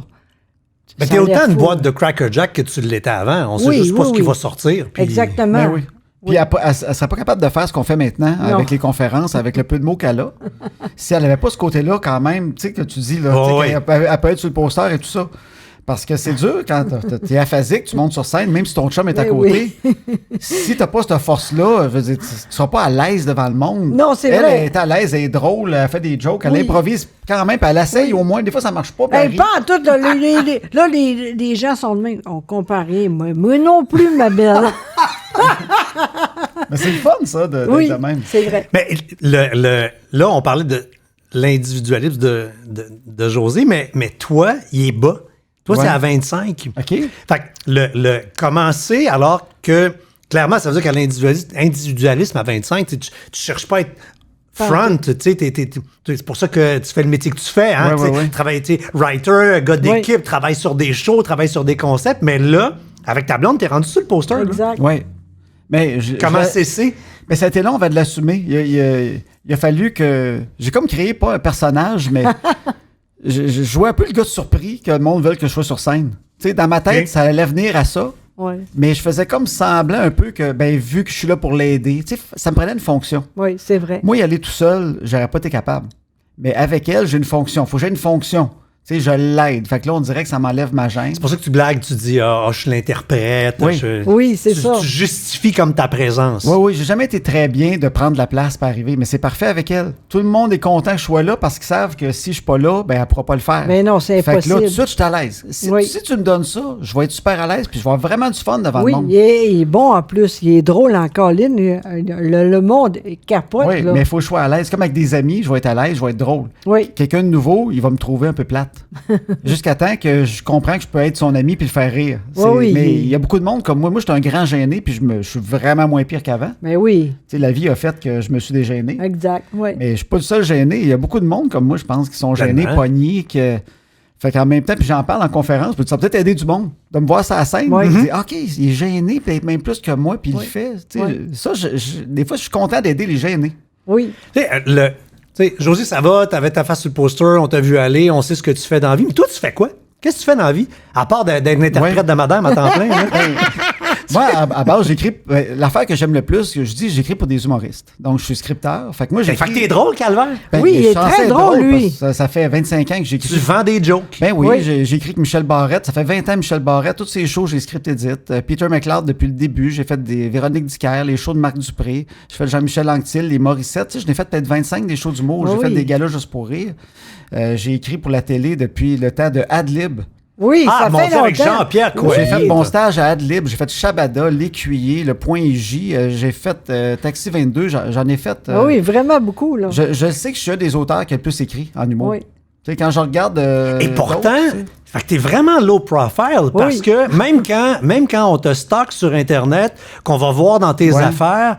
Mais Ça t'es a autant l'air une fou. boîte de Cracker Jack que tu l'étais avant. On sait Oui, juste pas oui, ce qui oui. va sortir. Puis... Exactement. Ben oui. Puis elle serait pas capable de faire ce qu'on fait maintenant Non. avec les conférences, avec le peu de mots qu'elle a. Si elle n'avait pas ce côté-là, quand même, tu sais, que tu dis, là, Oh, tu sais, oui. elle peut être sur le poster et tout ça. Parce que c'est dur quand t'es aphasique, tu montes sur scène, même si ton chum est à Ben côté. Si t'as pas cette force-là, je veux dire, tu seras pas à l'aise devant le monde. Non, c'est elle, vrai. Elle est à l'aise, elle est drôle, elle fait des jokes, elle Oui. improvise quand même, puis elle essaye au moins. Des fois, ça marche pas, puis elle rit. Pas en tout, là, les gens sont de même. On comparé, moi non plus, ma belle. Mais c'est le fun, ça, d'être Oui, de même. c'est vrai. Mais là, on parlait de l'individualisme de José, mais toi, il est bas. Toi, Ouais. c'est à 25. OK? Fait que le commencer alors que, clairement, ça veut dire qu'à l'individualisme à 25, tu cherches pas à être front, tu sais, c'est pour ça que tu fais le métier que tu fais, hein, Ouais, tu sais, ouais, ouais. travaille, tu sais, writer, gars d'équipe, travaille sur des shows, travaille sur des concepts, mais là, avec ta blonde, t'es rendu sur le poster, là. Exact. Oui. Mais Comment c'est? Mais ça a été long avant de l'assumer. Il a fallu que. J'ai comme créé pas un personnage, mais je jouais un peu le gars surpris que le monde veut que je sois sur scène. Tu sais, dans ma tête, Ok. ça allait venir à ça. Oui, Mais je faisais comme semblant un peu que, ben, vu que je suis là pour l'aider, tu sais, ça me prenait une fonction. oui, c'est vrai. Moi, y aller tout seul, j'aurais pas été capable. Mais avec elle, j'ai une fonction. Faut que j'ai une fonction. Tu sais, je l'aide. Fait que là, on dirait que ça m'enlève ma gêne. C'est pour ça que tu blagues, tu dis, je suis l'interprète. Oui. Oui, c'est tu, ça. Tu justifies comme ta présence. Oui, oui, j'ai jamais été très bien de prendre la place pour arriver, mais c'est parfait avec elle. Tout le monde est content que je sois là parce qu'ils savent que si je suis pas là, ben elle pourra pas le faire. Mais non, c'est Fait que là, tout de impossible. suite, je suis à l'aise. Si, Oui. si tu me donnes ça, je vais être super à l'aise puis je vais avoir vraiment du fun devant Oui, le monde. il est bon en plus. Il est drôle en colline. Le monde capote, Oui, là. mais il faut que je sois à l'aise. Comme avec des amis, je vais être à l'aise, je vais être drôle. Oui, Quelqu'un de nouveau, il va me trouver un peu plate. Jusqu'à temps que je comprends que je peux être son ami puis le faire rire. Oui, mais oui. il y a beaucoup de monde comme moi. Moi, je suis un grand gêné puis je suis vraiment moins pire qu'avant. mais oui, Tu sais, la vie a fait que je me suis dégêné. exact. Oui. Mais je suis pas le seul gêné. Il y a beaucoup de monde comme moi, je pense, qui sont gênés, Tellement. pognés, que. Fait qu'en même temps, puis j'en parle en conférence, puis ça va peut-être aider du monde de me voir sur la scène. Ouais. Puis dire, OK, il est gêné, peut-être même plus que moi, puis il Ouais. le fait. Tu sais, Ouais. ça, des fois, je suis content d'aider les gênés. Oui. Tu sais, José, ça va, t'avais ta face sur le poster, on t'a vu aller, on sait ce que tu fais dans la vie. Mais toi, tu fais quoi? Qu'est-ce que tu fais dans la vie? À part d'être interprète Ouais. de madame à temps plein. Là. Moi, à base, j'écris. L'affaire que j'aime le plus, que je dis, j'écris pour des humoristes. Donc, je suis scripteur. Fait que moi, Fait j'écris. que t'es drôle, Calvaire. Oui, il je suis est censé très être drôle, lui. parce que ça fait 25 ans que j'écris. Tu vends des jokes. Ben oui, Oui. j'ai écrit avec Michel Barrette. Ça fait 20 ans, Michel Barrette. Toutes ces shows, j'ai script édite. Peter McLeod, depuis le début. J'ai fait des Véronique Dicker, les shows de Marc Dupré. J'ai fait Jean-Michel Anctil, les Morissette. Tu sais, je n'ai fait peut-être 25 des shows d'humour. Ah J'ai fait oui. des galas juste pour rire. J'ai écrit pour la télé depuis le temps de Adlib. Oui, ça mon fait Dieu, avec longtemps. Jean-Pierre Coué. J'ai fait mon stage à Adlib, j'ai fait Shabada, L'Écuyer, Le Point J, j'ai fait Taxi 22, j'en ai fait... Ah oui, vraiment beaucoup, là. Je sais que je suis un des auteurs qui a le plus écrit en humour. Oui. Tu sais, quand je regarde... Et pourtant, d'autres, tu sais, fait que t'es vraiment low profile parce Oui. que même quand on te stocke sur Internet, qu'on va voir dans tes Ouais. affaires,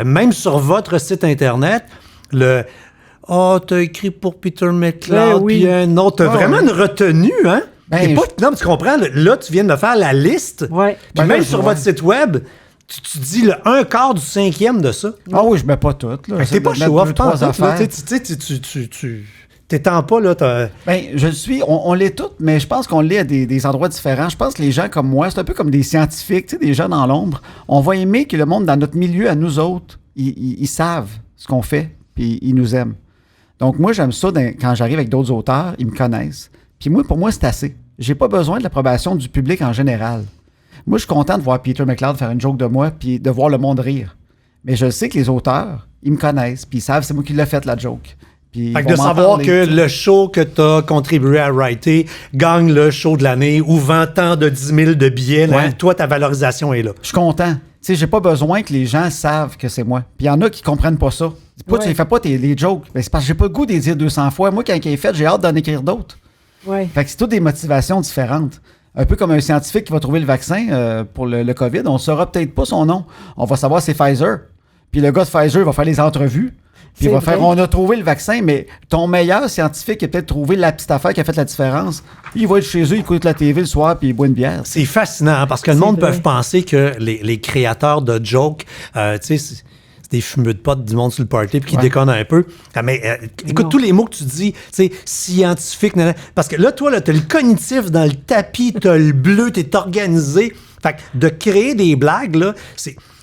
même sur votre site Internet, t'as écrit pour Peter McLeod, Ben oui. puis un autre. T'as Ah, vraiment ouais. une retenue, hein? Ben, T'es pas, non, mais tu comprends, là, tu viens de me faire la liste. Ouais. Puis Ben, même là, sur ouais. votre site web, tu dis le 1/4 du 5e de ça. Ah oui, je mets pas tout. Là. Fait que J'essaie t'es de pas mettre show-off, deux, pas en trois tout, là. affaires. Tu t'étends pas, là. Ben, je le suis, on l'est tous, mais je pense qu'on l'est à des endroits différents. Je pense que les gens comme moi, c'est un peu comme des scientifiques, tu sais, des gens dans l'ombre. On va aimer que le monde dans notre milieu, à nous autres, ils savent ce qu'on fait, puis ils nous aiment. Donc moi, j'aime ça quand j'arrive avec d'autres auteurs, ils me connaissent. Puis moi, pour moi, c'est assez. J'ai pas besoin de l'approbation du public en général. Moi, je suis content de voir Peter McLeod faire une joke de moi, puis de voir le monde rire. Mais je sais que les auteurs, ils me connaissent, puis ils savent c'est moi qui l'ai fait, la joke. Puis Fait ils que de vont m'en savoir parler, que tu sais. le show que tu as contribué à writer gagne le show de l'année ou vend tant de 10 000 de billets, là, Ouais. toi, ta valorisation est là. Je suis content. Tu sais, j'ai pas besoin que les gens savent que c'est moi. Puis il y en a qui comprennent pas ça. Pas, Ouais. Tu fais pas les jokes. Ben, c'est parce que j'ai pas le goût de les dire 200 fois. Moi, quand il est fait, j'ai hâte d'en écrire d'autres. Oui. Fait que c'est toutes des motivations différentes. Un peu comme un scientifique qui va trouver le vaccin pour le COVID. On ne saura peut-être pas son nom. On va savoir c'est Pfizer. Puis le gars de Pfizer va faire les entrevues. Puis il va C'est faire, vrai. on a trouvé le vaccin, mais ton meilleur scientifique a peut-être trouvé la petite affaire qui a fait la différence. Il va être chez eux, il écoute la TV le soir, puis il boit une bière. C'est fascinant hein, parce que le C'est monde vrai. peut penser que les créateurs de jokes, tu sais, c'est des fumeux de potes du monde sur le party puis qui Ouais. déconnent un peu. Ah, mais écoute, Non. tous les mots que tu dis, tu sais, scientifique, parce que là, toi, là, t'as le cognitif dans le tapis, t'as le bleu, t'es organisé. Fait que de créer des blagues, là,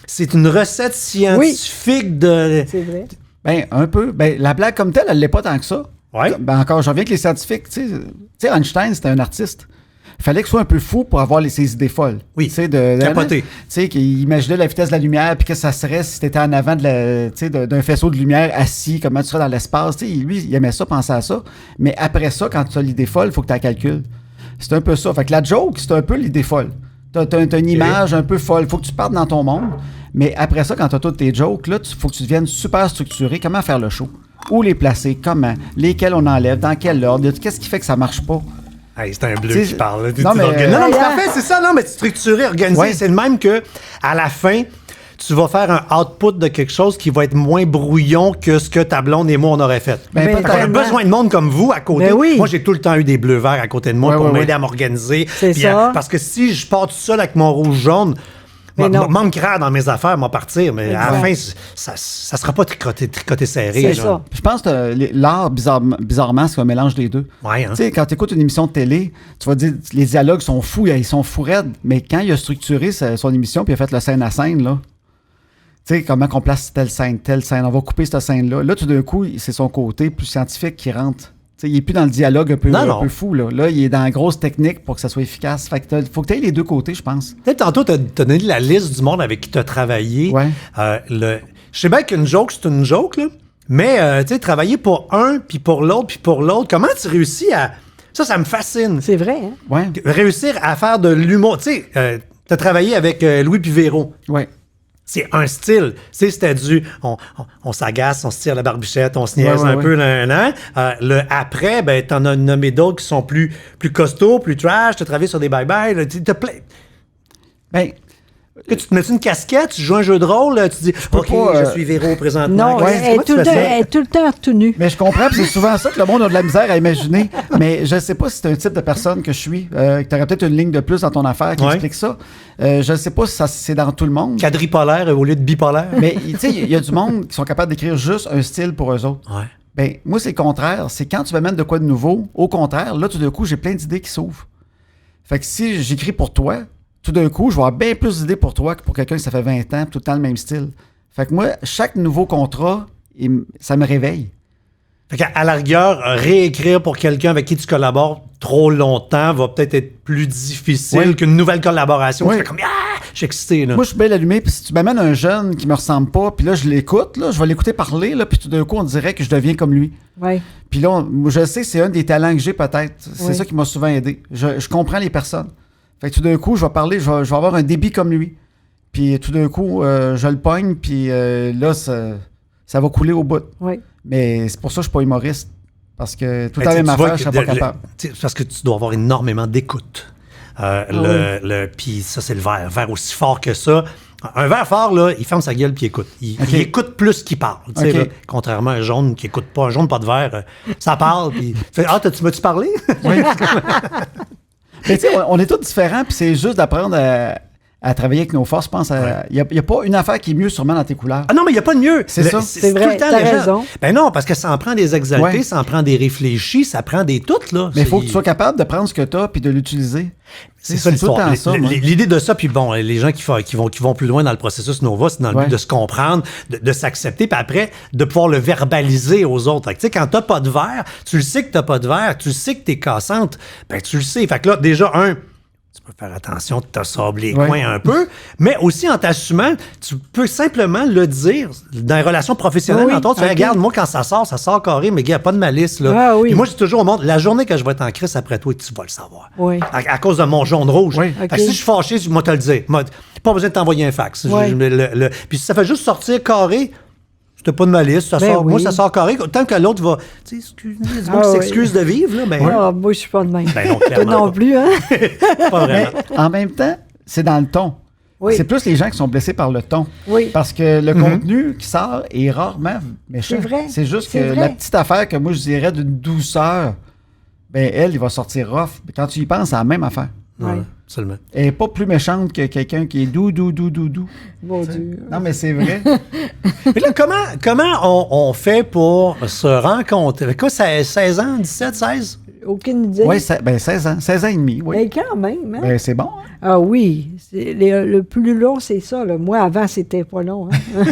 c'est une recette scientifique de... C'est vrai. Ben, un peu. Ben, la blague comme telle, elle l'est pas tant que ça. Ouais. Ben, encore, j'en reviens avec les scientifiques. Tu sais, Einstein, c'était un artiste. Il fallait qu'il soit un peu fou pour avoir ses idées folles. Oui. Tu sais, de Capoté. Tu sais, qu'il imaginait la vitesse de la lumière, puis que ça serait si t'étais en avant d'un faisceau de lumière assis, comment tu serais dans l'espace. Tu sais, lui, il aimait ça, penser à ça. Mais après ça, quand tu as l'idée folle, il faut que tu la calcules. C'est un peu ça. Fait que la joke, c'est un peu l'idée folle. T'as une image un peu folle. Faut que tu partes dans ton monde. Mais après ça, quand tu as toutes tes jokes, là, faut que tu deviennes super structuré. Comment faire le show? Où les placer? Comment? Lesquels on enlève? Dans quel ordre? Qu'est-ce qui fait que ça marche pas? Hey, c'est un bleu T'sais, qui parle. Là. non, mais, Non, mais ouais. parfait, c'est ça. Non, mais structuré, organisé. Ouais. C'est le même que à la fin, tu vas faire un output de quelque chose qui va être moins brouillon que ce que ta blonde et moi, on aurait fait. Ben, Mais Fait qu'on a tellement. besoin de monde comme vous à côté. Ben oui. Moi, j'ai tout le temps eu des bleus verts à côté de moi Ouais, pour ouais, m'aider ouais. à m'organiser. C'est Puis, ça. parce que si je pars tout seul avec mon rouge-jaune, Mais non. manquera dans mes affaires, m'en partir. Mais à la Exact. fin, ça sera pas tricoté serré. C'est genre. ça. Je pense que l'art, bizarrement, c'est un mélange des deux. Ouais, hein. Tu sais, quand tu écoutes une émission de télé, tu vas dire les dialogues sont fous, ils sont fous raides. Mais quand il a structuré son émission puis il a fait le scène à scène, là, tu sais, comment qu'on place telle scène, on va couper cette scène-là. Là, tout d'un coup, c'est son côté plus scientifique qui rentre. Tu sais, il n'est plus dans le dialogue un Non. peu fou. Là, il est dans la grosse technique pour que ça soit efficace. Fait que faut que tu aies les deux côtés, je pense. Peut-être tantôt, tu as donné la liste du monde avec qui tu as travaillé. Ouais. Je sais bien qu'une joke, c'est une joke, là. Mais, tu sais, travailler pour un, puis pour l'autre, puis pour l'autre, comment tu réussis à... Ça me fascine. C'est vrai, hein? Ouais. Réussir à faire de l'humour. Tu sais, tu as travaillé avec Louis Pivero. Ouais. C'est un style. Tu sais, c'était on s'agace, on se tire la barbichette, on se niaise Ouais, un ouais. peu. Le après, ben, t'en as nommé d'autres qui sont plus costauds, plus trash. T'as travaillé sur des bye-bye. Là, t'as plein... Ben, Que tu te mets une casquette, tu joues un jeu de rôle, tu dis OK, pas, je suis Véro présentement. Non, ouais, elle, est Comment tu tout le fais temps, ça? elle est tout le temps tout nu. mais je comprends, puis c'est souvent ça que le monde a de la misère à imaginer. Mais je sais pas si c'est un type de personne que je suis. Que tu aurais peut-être une ligne de plus dans ton affaire qui Ouais. explique ça. Je sais pas si c'est dans tout le monde. Quadripolaire au lieu de bipolaire. Mais tu sais, il y a du monde qui sont capables d'écrire juste un style pour eux autres. Ouais. Ben, moi, c'est le contraire. C'est quand tu m'amènes de quoi de nouveau, au contraire, là, tout d'un coup, j'ai plein d'idées qui s'ouvrent. Fait que si j'écris pour toi, tout d'un coup, je vais avoir bien plus d'idées pour toi que pour quelqu'un qui ça fait 20 ans, tout le temps le même style. Fait que moi, chaque nouveau contrat, ça me réveille. Fait qu'à la rigueur, réécrire pour quelqu'un avec qui tu collabores trop longtemps va peut-être être plus difficile Oui. qu'une nouvelle collaboration. Oui. Tu fais comme, je suis excité, là. Moi, je suis bien allumé, puis si tu m'amènes un jeune qui me ressemble pas, puis là, je l'écoute, là, je vais l'écouter parler, là, puis tout d'un coup, on dirait que je deviens comme lui. Oui. Puis là, je sais que c'est un des talents que j'ai peut-être. C'est Oui. ça qui m'a souvent aidé. Je comprends les personnes. Fait que tout d'un coup, je vais parler, je vais avoir un débit comme lui. Puis tout d'un coup, je le pogne, puis là, ça va couler au bout. Oui. Mais c'est pour ça que je suis pas humoriste. Parce que tout Ben, à la tu même vois affaire, je que serais pas capable. parce que tu dois avoir énormément d'écoute. Puis ça, c'est le verre. Un verre aussi fort que ça. Un verre fort, là, il ferme sa gueule puis il écoute. Il écoute plus qu'il parle. Tu sais, OK. là, contrairement à un jaune qui écoute pas. Un jaune, pas de verre, ça parle. Puis fait, tu m'as-tu parlé? Mais tu sais, on est tous différents, puis c'est juste d'apprendre à travailler avec nos forces. Je pense il n'y a pas une affaire qui est mieux sûrement dans tes couleurs. Ah non, mais il n'y a pas de mieux. C'est ça. C'est vrai, tout le temps t'as les gens. raison. Ben non, parce que ça en prend des exaltés, Ouais. ça en prend des réfléchis, ça prend des toutes, là. Mais il faut que tu sois capable de prendre ce que tu as puis de l'utiliser. C'est ça tout le l'histoire. temps ça, moi. L'idée de ça, puis bon, les gens qui vont plus loin dans le processus Nova, c'est dans le Ouais. but de se comprendre, de s'accepter, puis après, de pouvoir le verbaliser aux autres. Fait que, tu sais, quand t'as pas de verre, tu le sais que t'as pas de verre, tu le sais que t'es cassante, ben tu le sais. Fait que là, déjà, tu peux faire attention de te sabler les Ouais. coins un peu, mais aussi en t'assumant, tu peux simplement le dire dans les relations professionnelles. Oui, entre autres, tu fais, ok. regarde, moi, quand ça sort carré, mais gars, pas de malice, là. Ah oui. Puis moi, je dis toujours au monde, la journée que je vais être en crise après toi, tu vas le savoir. Oui. À cause de mon jaune-rouge. Oui. Fait que Ok. si je suis fâché, moi te le dire. Pas besoin de t'envoyer un fax. Ouais. Puis si ça fait juste sortir carré, c'était pas de malice. Ça Ben sort, Moi, oui. ça sort carré. Tant que l'autre va. Tu sais, excuse-moi, il y a du monde qui Ah s'excuse de vivre, là. Ben, Ah, moi, je suis pas de même. Ben non, Toi clairement non pas. plus, hein? pas Mais vraiment. en même temps, c'est dans le ton. Oui. C'est plus les gens qui sont blessés par le ton. Oui. Parce que le contenu qui sort est rarement méchant. C'est vrai. C'est juste que C'est vrai. la petite affaire que moi je dirais d'une douceur, ben elle, il va sortir rough. Mais quand tu y penses, c'est la même affaire. Oui. Ouais, absolument. Elle n'est pas plus méchante que quelqu'un qui est doux. Mon Dieu. Non, mais c'est vrai. Puis là, comment on fait pour se rencontrer? Quoi, ça 16 ans, 17, 16? Aucune idée. Oui, 16 ans. 16 ans et demi, oui. Mais quand même, hein? Ben, c'est bon. Hein? Ah oui. Le plus long, c'est ça. Là. Moi, avant, c'était pas long. Hein?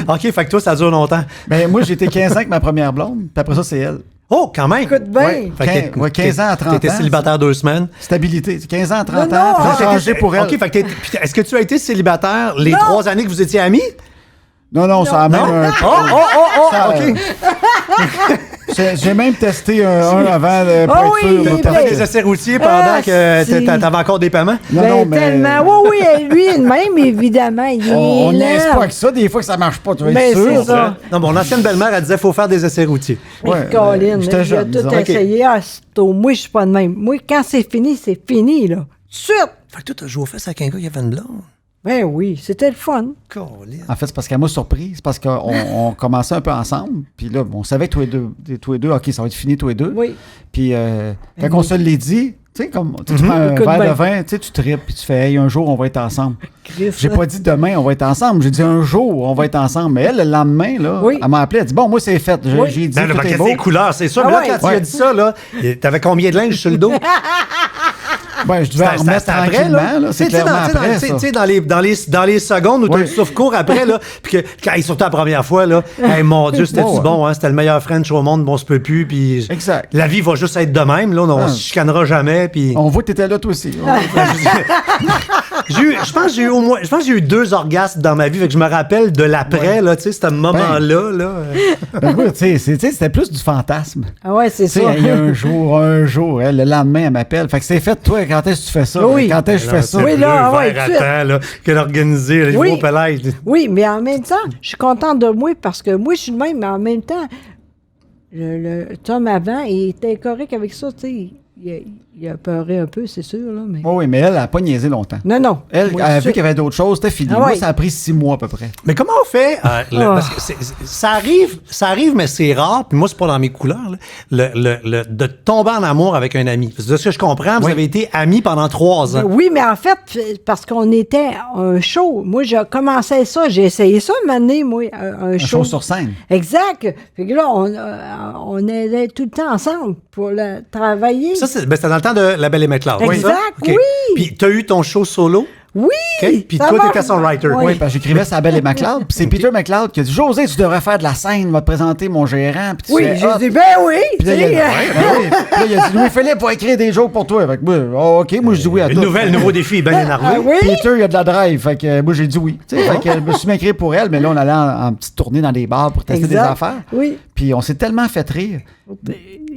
OK, fait que toi, ça dure longtemps. Ben, moi, j'étais 15 ans avec ma première blonde, puis après ça, c'est elle. Oh, quand même! Écoute bien. Ouais. Fait que 15 ans à 30 ans. T'étais célibataire 2 semaines. Stabilité. 15 ans à 30 Non, ans, non, puis j'ai ah, changé pour elle. OK, fait que puis est-ce que tu as été célibataire les Non. 3 années que vous étiez amis? Non, ça a même un... Ça, OK. J'ai même testé un avant de Ah pas oui, être sûr. il là, est T'as fait bien. des essais routiers pendant Ah, que si. t'avais encore des paiements? Non, Ben, non, mais... tellement. Oui, lui, de même, évidemment. Il On est niaise là. pas avec ça. Des fois que ça marche pas, tu vas Ben, être sûr. c'est ça. Non, mon ancienne belle-mère, elle disait qu'il faut faire des essais routiers. Mais Ouais, Colin, j'étais il a jeune, tout disons. essayé. Ah, c'est au- moi, je suis pas de même. Moi, quand c'est fini, là. Suite! Fait que toi, t'as joué aux fesses avec un gars qui avait une blonde. Ben oui, c'était le fun. Colin. En fait, c'est parce qu'elle m'a surpris. C'est parce qu'on commençait un peu ensemble. Puis là, on savait que tous les deux, OK, ça va être fini tous les deux. Oui. Puis quand on se l'est dit, tu sais, comme tu prends un Écoute verre bien. de vin, tu sais, tu tripes, puis tu fais, hey, un jour, on va être ensemble. Chris. J'ai pas dit demain, on va être ensemble. J'ai dit un jour, on va être ensemble. Mais elle, le lendemain, là, Oui. elle m'a appelé. Elle dit, bon, moi, c'est fait. J'ai Oui. j'ai dit, Ben, le tout est paquet beau. des couleurs, c'est sûr. Ah Mais là, ouais. quand tu as Ouais. dit ça, là, t'avais combien de linge sur le dos? Ben, je devais en remettre tranquillement. Là. C'est Tu sais, clairement après, tu sais, ça. tu sais, dans les secondes où t'as Oui. le souffle court après, là, puis que quand surtout la première fois, là, hey, mon Dieu, c'était Ouais. bon, hein, c'était le meilleur French au monde, bon, on se peut plus, puis Exact. la vie va juste être de même, là, on se chicanera jamais, puis On voit que t'étais là, toi aussi. je pense que j'ai eu 2 orgasmes dans ma vie, fait que je me rappelle de l'après, là, tu sais, ce moment-là, là. Ben, oui, tu sais, c'était plus du fantasme. Ah ouais, c'est Tu sais, ça. il y a un jour, elle, le lendemain, elle m'appelle. Fait que c'est fait, toi, quand est-ce que tu fais ça? Oui. Quand est-ce que je fais ça? Oui, là, le ouais, verre tout de à temps, là, qu'elle a organisé, les Oui. gros pélages. Oui, mais en même temps, je suis contente de moi parce que moi, je suis de même, mais en même temps, le Tom avant, il était correct avec ça, tu sais. Il a peuré un peu, c'est sûr, là, mais... Oui, mais elle n'a pas niaisé longtemps. Non, non. Elle Moi, a ça- vu qu'il y avait d'autres choses, c'était fini. Ah Moi, ouais. ça a pris 6 mois à peu près. Mais comment on fait? Parce que ça arrive, mais c'est rare. Puis moi, c'est pas dans mes couleurs. Là, de tomber en amour avec un ami. Parce que de ce que je comprends, vous Oui. avez été amis pendant 3 ans. Oui, mais en fait, parce qu'on était un show. Moi, j'ai commencé ça, j'ai essayé ça une année, moi, un Un show. show sur scène. Exact. Fait que là, on allait tout le temps ensemble pour travailler. Ça, c'était dans le temps de La Belle et Claire. Exact, OK. oui. Puis, t'as eu ton show solo? Oui! OK? Puis ça toi, va. t'étais son writer. Oui. Oui, parce que j'écrivais sur la Belle et McLeod. Puis c'est Peter McLeod qui a dit José, tu devrais faire de la scène, va te présenter mon gérant. Puis tu Oui, fais, j'ai ah. dit, ben oui! Puis là, tu il a, sais, oui. Puis là, il a dit Louis-Philippe va écrire des jokes pour toi. Fait que moi, OK, moi je dis oui à tout. Nouveau défi, bien énervé. Ah oui? Peter, il a de la drive. Fait que moi, j'ai dit oui. Tu sais, fait que je me suis inscrit pour elle, mais là, on allait en petite tournée dans des bars pour tester des Exact. affaires. Oui. Puis on s'est tellement fait rire.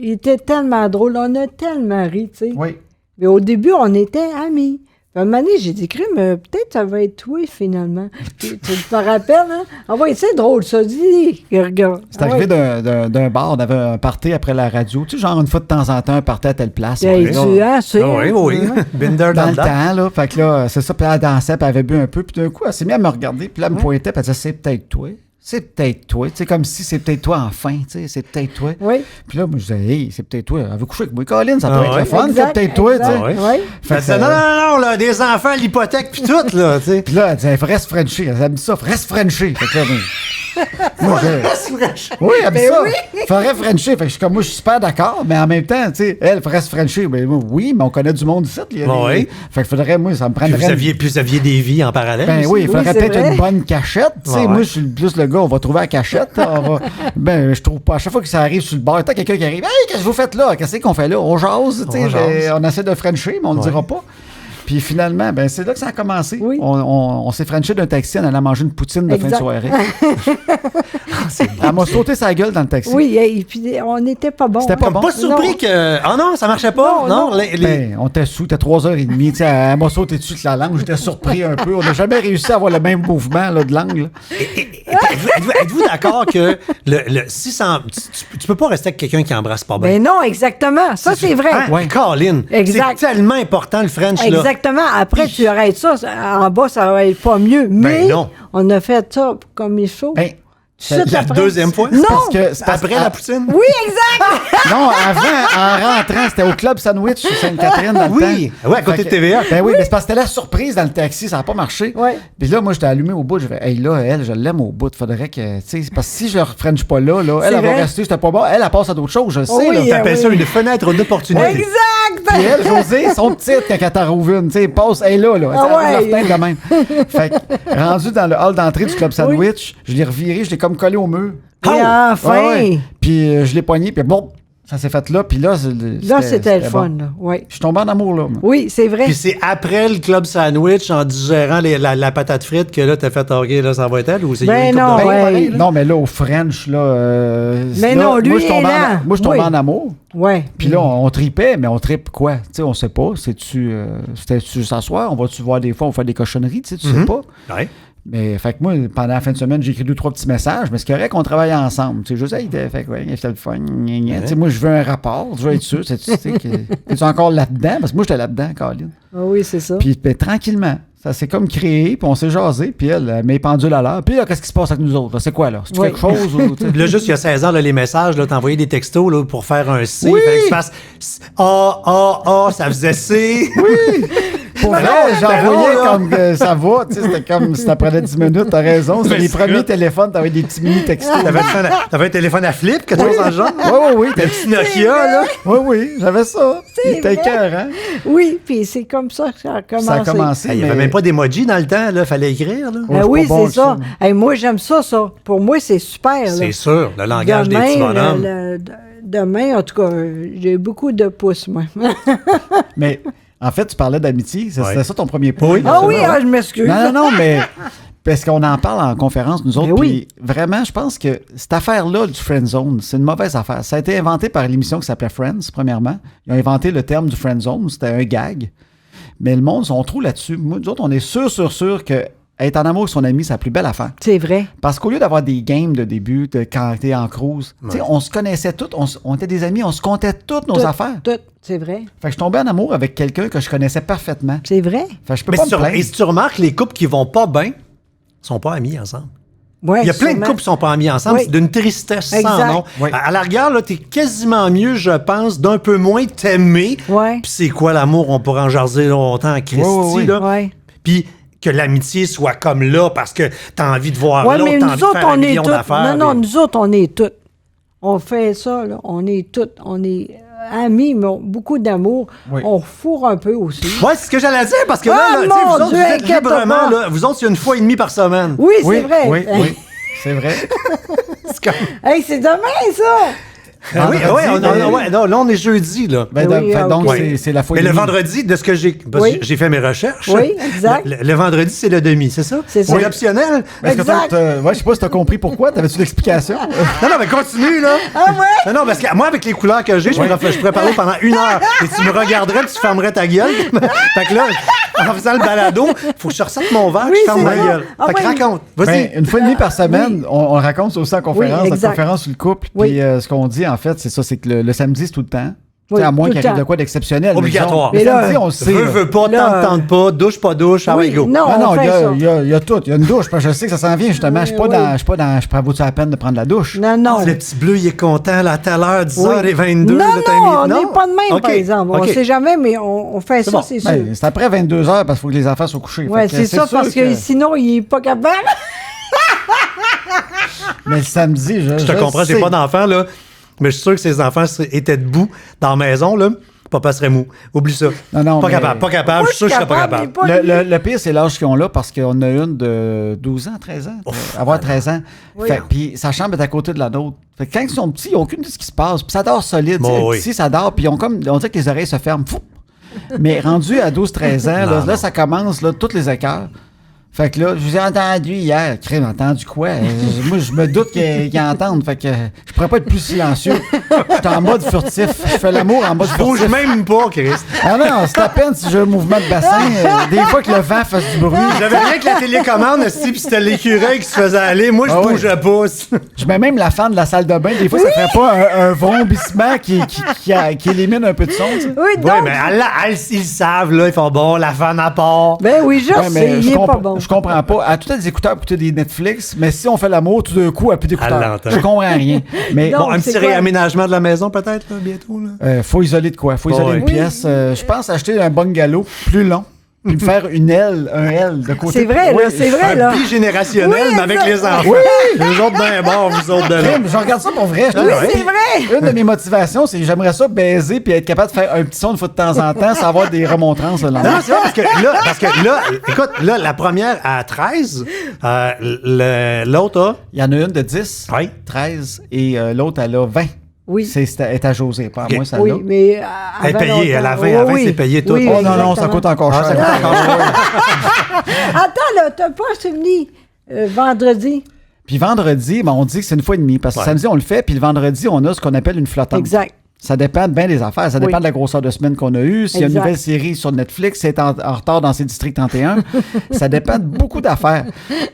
Il était tellement drôle. On a tellement ri, tu sais. Oui. Mais au début, on était amis. Puis à un moment donné, j'ai dit, crime, peut-être ça va être toi, finalement. tu te rappelles, hein? Ah oui, c'est drôle, ça. Dis, regarde. C'est arrivé d'un bar, on avait un party après la radio. Tu sais, genre une fois de temps en temps, un party à telle place. Hey, Puis là, tu as, c'est. Ah oui, oui. Been there, dans done le that. temps, là. Fait que là, c'est ça. Puis elle dansait, puis elle avait bu un peu. Puis d'un coup, elle s'est mise à me regarder. Puis là, elle me pointait, puis elle disait, c'est peut-être toi. C'est peut-être toi. Tu sais, comme si c'est peut-être toi enfin. Tu sais, c'est peut-être toi. Oui. Puis là, moi, je disais, hey, c'est peut-être toi. Elle veut coucher avec moi. Colin, ça peut Ah être ouais. le fun. C'est Exact, peut-être toi, tu sais. exact. Ah Oui. Fait Elle que disait, non, là, des enfants, l'hypothèque, puis tout, là, tu sais. Puis là, elle disait, reste Frenchie. Elle me dit ça, reste Frenchie. Fait que là, moi, oui, elle me dit ça. Faudrait Frenchie. Fait que je suis comme, moi, je suis super d'accord, mais en même temps, tu sais, elle, reste Frenchie. Ben, moi, oui, mais on connaît du monde ici. Oui. Fait que faudrait, moi, ça me Puis prendrait. vous aviez des vies en parallèle. Ben aussi. oui, il faudrait c'est peut-être vrai. une bonne cachette. Tu sais, Ouais, moi, ouais. je suis plus le gars, on va trouver la cachette. On va... Ben, je trouve pas. À chaque fois que ça arrive sur le bar, t'as quelqu'un qui arrive. Hey, qu'est-ce que vous faites là? Qu'est-ce qu'on fait là? On jase, tu sais. On jase. On essaie de Frencher, mais on ne le dira pas. Puis finalement, ben c'est là que ça a commencé. Oui. On s'est Frenché d'un taxi en allant manger une poutine de fin de Exact. soirée. Elle m'a sauté sa gueule dans le taxi. Oui, et puis on n'était pas bon. C'était pas hein. bon. Pas surpris Non. que. Ah non, ça marchait pas? Non, non. Ben, on était sous, t'as 3h30, tu sais, elle m'a sauté dessus avec la langue, j'étais surpris un peu. On n'a jamais réussi à avoir le même mouvement là, de langue. Là. Êtes-vous d'accord que si tu peux pas rester avec quelqu'un qui embrasse pas bien? Ben non, exactement. Ça, c'est vrai. Hein? Ouais. Colin, Exact. c'est tellement important le French, là. Exactement. Après, tu arrêtes ça. En bas, ça va être pas mieux. Mais non. on a fait ça comme il faut. Ben, Tout de suite La après. deuxième fois? Non! parce que c'est parce- Après la poutine? Oui, exact! Non, avant, en rentrant, c'était au Club Sandwich sur Sainte-Catherine dans le Oui. temps. Ouais, à côté Fait de que- TVA. Ben oui, mais c'est parce que c'était la surprise dans le taxi, ça n'a pas marché. Ouais. Puis là, moi, j'étais allumé au bout, je vais, hey, là, elle, je l'aime au bout. Faudrait que, tu sais, parce que si je le French pas là, elle va vrai. rester, c'était pas bon. Elle passe à d'autres choses, je le sais, Oui, là. T'appelles oui. ça une fenêtre d'opportunité. Exact! Puis elle, José, ils sont petites quand elle t'en rouvre une, tu sais, passe, elle est là, là. Ah Elle ouvre ouais. leur tête de même. Fait que, rendu dans le hall d'entrée du Club Sandwich, je l'ai reviré, je l'ai comme collé au mur. Et enfin! Ouais, ouais. Puis je l'ai poigné, puis bon, ça s'est fait là, puis là, Là, c'était le fun, bon. là. Oui. Je suis tombé en amour, là. moi. Oui, c'est vrai. Puis c'est après le club sandwich, en digérant la patate frite, que là, t'as fait, OK, là, ça va être elle, ou c'est Ben une couple non, de- ouais. Pareil, là. Non, mais là, au French, là. Mais là, non, lui, moi, je il est tombais là. moi, je tombais Oui. en amour. Oui. Puis là, on tripait, mais on tripe quoi? Tu sais, on sait pas. C'était-tu s'asseoir? On va-tu voir des fois, on fait des cochonneries, tu sais, tu sais pas. Ouais. Mais fait que moi, pendant la fin de semaine, j'ai écrit 2-3 petits messages, mais c'est correct qu'on travaille ensemble. Tu sais, juste, hey, fait que, ouais, c'était le fun. gna, gna. Tu sais, moi, je veux un rapport, je veux être sûr. Tu sais, es-tu encore là-dedans? Parce que moi, j'étais là-dedans, Caroline. Ah oui, c'est ça. Puis ben, tranquillement, ça s'est comme créé, puis on s'est jasé, puis elle met les pendules à l'heure. Puis là, qu'est-ce qui se passe avec nous autres? là? C'est quoi, là? C'est Oui. quelque chose? Ou, tu sais? Là, juste il y a 16 ans, là, les messages, là, t'envoyais des textos là, pour faire un C. Oui. Fallait que tu fasses ça faisait C. Oui! Pour vrai, c'était j'envoyais drôle, là. comme que ça va, tu sais, c'était comme si ça prenait 10 minutes, t'as raison. C'était Mais les c'est premiers vrai. téléphones, t'avais des petits mini textos. T'avais un téléphone à flip, quelque chose dans le genre? Oui. Un petit Nokia, là. Oui, j'avais ça. C'est C'était vrai. cœur, hein? Oui, puis c'est comme ça que ça a commencé. Ça a commencé. Il n'y avait même pas d'emoji dans le temps, là. Fallait écrire, là. Oh, Ben c'est oui, pas bon, c'est ça. ça. Hey, moi, j'aime ça. Pour moi, c'est super. là. C'est sûr, le langage des petits bonhommes. Demain, en tout cas, j'ai beaucoup de pouces, moi. Mais en fait, tu parlais d'amitié. C'était Ouais. ça ton premier point. Oui. Ah oui, Ouais. je m'excuse. Non, mais parce qu'on en parle en conférence, nous autres. Ben oui. Puis vraiment, je pense que cette affaire-là du friend zone, c'est une mauvaise affaire. Ça a été inventé par l'émission qui s'appelait Friends, premièrement. Ils ont inventé le terme du friend zone. C'était un gag. Mais le monde sont trop là-dessus. Moi, nous autres, on est sûr que être en amour avec son ami, c'est la plus belle affaire. C'est vrai. Parce qu'au lieu d'avoir des games de début, de quand t'es en cruise, tu sais, on se connaissait tous, on était des amis, on se comptait toutes nos affaires. Tout, c'est vrai. Fait que je tombais en amour avec quelqu'un que je connaissais parfaitement. C'est vrai. Fait que je peux Mais pas si me tu, plaindre. et si tu remarques, les couples qui vont pas bien sont pas amis ensemble. Ouais, Il y a plein de sûrement. couples qui sont pas amis ensemble. Oui. C'est d'une tristesse Exact. sans nom. Oui. À la rigueur, là, t'es quasiment mieux, je pense, d'un peu moins t'aimer. Ouais. Puis c'est quoi l'amour? On pourra en jaser longtemps à Christy, Oui. là. Ouais. Puis que l'amitié soit comme là parce que t'as envie de voir Ouais, l'autre, mais t'as nous envie de autres, faire un on est million toutes. d'affaires. Non, puis- nous autres, on est toutes. On fait ça, là. On est toutes. On est amis, mais beaucoup d'amour. Oui. On fourre un peu aussi. Ouais, c'est ce que j'allais dire, parce que là, Ah, là, tu sais, mon vous autres, Dieu, vous êtes inquiète-toi librement, pas. là, vous autres, c'est une fois et demie par semaine. Oui, Oui, c'est vrai. oui, oui. C'est vrai. C'est comme... Hey, c'est demain, ça! Ah oui, Vendredi, non, là, on est jeudi, là. Ben, Oui, donc, ok. c'est la fois Mais et le demie. vendredi, de ce que Oui. j'ai fait mes recherches. Oui, exact. Le vendredi, c'est le demi, c'est ça? C'est ça. C'est optionnel. Est-ce que Exact. ouais, je sais pas si t'as compris pourquoi. T'avais-tu l'explication? Non, mais continue, là. Ah ouais? Non, parce que moi, avec les couleurs que j'ai, je pourrais parler pendant 1 heure. Et tu me regarderais puis tu fermerais ta gueule. Fait que là, en faisant le balado, faut que je ressorte mon verre Oui, puis je ferme c'est ma ça. gueule. Ah Fait que oui. raconte. Vas-y. Ben, une fois et demie par semaine, on raconte ça aussi en conférence, Oui, notre exact. conférence sur le couple. Oui. Puis ce qu'on dit, en fait, c'est ça, c'est que le samedi, c'est tout le temps. Tu Oui, sais, à moins tout qu'il le arrive de temps. quoi d'exceptionnel. mais Obligatoire. disons, Mais Le là, samedi, on le sait. Veux là. pas, Là, tente pas, douche, pas douche, ah ouais, Oui, go. non, Non, on il fait y, ça. il y a tout. Il y a une douche. Parce que je sais que ça s'en vient, justement. Je prends la peine de prendre la douche. Non, non. Le petit bleu, il est content, là, à telle heure, 10h22. Non, là, t'as non, mis- on n'est pas de même, Ok, par exemple. On ok. ne sait jamais, mais on fait ça, bon. c'est sûr. Ben, c'est après 22 heures parce qu'il faut que les enfants soient couchés. Oui, Fait que c'est ça, sûr parce que sinon, il n'est pas capable. Mais le samedi, Je te comprends, j'ai sais. pas d'enfants, là. Mais je suis sûr que ces enfants étaient debout dans la maison, là. Papa serait mou. Oublie ça. Non, pas mais- capable, pas capable. Je suis sûr que je serais pas mais capable. pas lui. Le pire, c'est l'âge qu'ils ont là parce qu'on a une de 12 ans, 13 ans. Avoir 13 ans. Oui. Fait, puis sa chambre est à côté de la nôtre. Fait que quand ils sont petits, ils n'ont aucune idée de ce qui se passe. Puis ça dort solide. Bon, Tu sais, oui. petit, ça dort. Puis on dirait que les oreilles se ferment. Fou! Mais rendu à 12-13 ans, Non, là, non. ça commence, là, toutes les écarts. Fait que là, je vous ai entendu hier. Crème, entendu quoi? Moi, je me doute qu'ils entendent. Fait que je pourrais pas être plus silencieux. Je suis en mode furtif. Je fais l'amour en mode Bouge furtif. même pas, Chris. Ah non, c'est à peine si j'ai un mouvement de bassin. Des fois que le vent fasse du bruit. J'avais rien que la télécommande, si puis c'était l'écureuil qui se faisait aller. Moi, je Ah oui. bougeais pas. Je mets même la fan de la salle de bain. Des fois, ça ferait pas un vrombissement qui élimine un peu de son. Tu sais. Oui, donc. Ouais, mais ils savent, là. Ils font bon, la fan à part. Ben oui, je Ouais, sais, il n'est pas bon. Je comprends pas. À tout à des écouteurs pour écouter des Netflix, mais si on fait l'amour, tout d'un coup, elle a plus Elle d'écouteurs. l'entend. Je comprends rien. Mais Non. Bon, un c'est petit quoi? réaménagement de la maison, peut-être, là, bientôt, là. faut isoler de quoi? Faut isoler Ouais. une pièce. Je pense acheter un bungalow plus long. Puis me faire un L de côté. C'est vrai, Oui. là, c'est vrai, Un là. bigénérationnel, Oui, mais avec exact. les enfants. Les autres d'un bord, vous autres de là. Crime, je regarde ça pour vrai. Oui, Puis, c'est vrai. Une de mes motivations, c'est que j'aimerais ça baiser puis être capable de faire un petit son une fois de temps en temps sans avoir des remontrances le Non, lendemain. non, c'est vrai, parce que là, écoute, là, la première à 13, l'autre a... Il y en a une de 10, Oui. 13 et l'autre, elle a 20. Oui. C'est à José, pas à Ok. moi, celle-là. Oui, mais. Elle est payée, elle a 20, à 20, c'est payé tout. Oui, Oh non, non, ça exactement. coûte encore Ah, ça cher. coûte encore cher. Attends, là, t'as pas souvenir vendredi. Puis vendredi, ben, on dit que c'est une fois et demie, parce que Ouais. samedi, on le fait, puis le vendredi, on a ce qu'on appelle une flottante. Exact. Ça dépend de bien des affaires. Ça dépend Oui. de la grosseur de semaine qu'on a eue. S'il y a une Exact. nouvelle série sur Netflix, c'est en retard dans ses districts 31. Ça dépend de beaucoup d'affaires.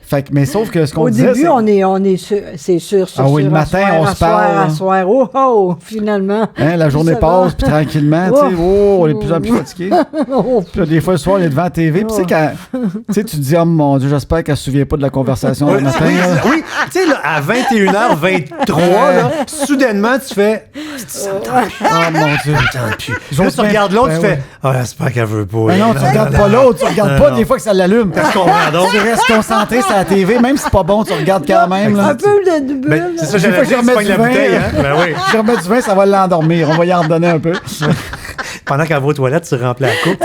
Fait que, mais sauf que ce qu'on Au disait, début, c'est... on est sûr, c'est sûr. Ah oui, le matin, on se parle. À soir, oh, oh, finalement. Hein, la journée Ça passe, va. puis tranquillement, tu sais, on est de plus en plus fatigué. Puis là, des fois, le soir, on est devant la TV, puis tu sais, quand tu sais, tu te dis, oh mon Dieu, j'espère qu'elle ne se souvient pas de la conversation le matin. Oui, là. oui. Tu sais, là, à 21h23, là, soudainement, tu fais... Oh mon Dieu. Là, tu regardes l'autre, Ben tu oui. fais... Ah, j'espère qu'elle veut pas. Ben non, tu regardes pas l'autre, tu regardes pas des fois que ça l'allume. Qu'est-ce qu'on voit donc? Tu restes concentré sur la TV, même si c'est pas bon, tu regardes quand même. Là. Un peu de bulle. Ben, c'est ça, Des j'allais fois, dire, je tu remets pognes du la vin. bouteille, hein? Ben oui. Je remets du vin, ça va l'endormir. On va y en redonner un peu. Pendant qu'elle va aux toilettes, tu remplis la coupe.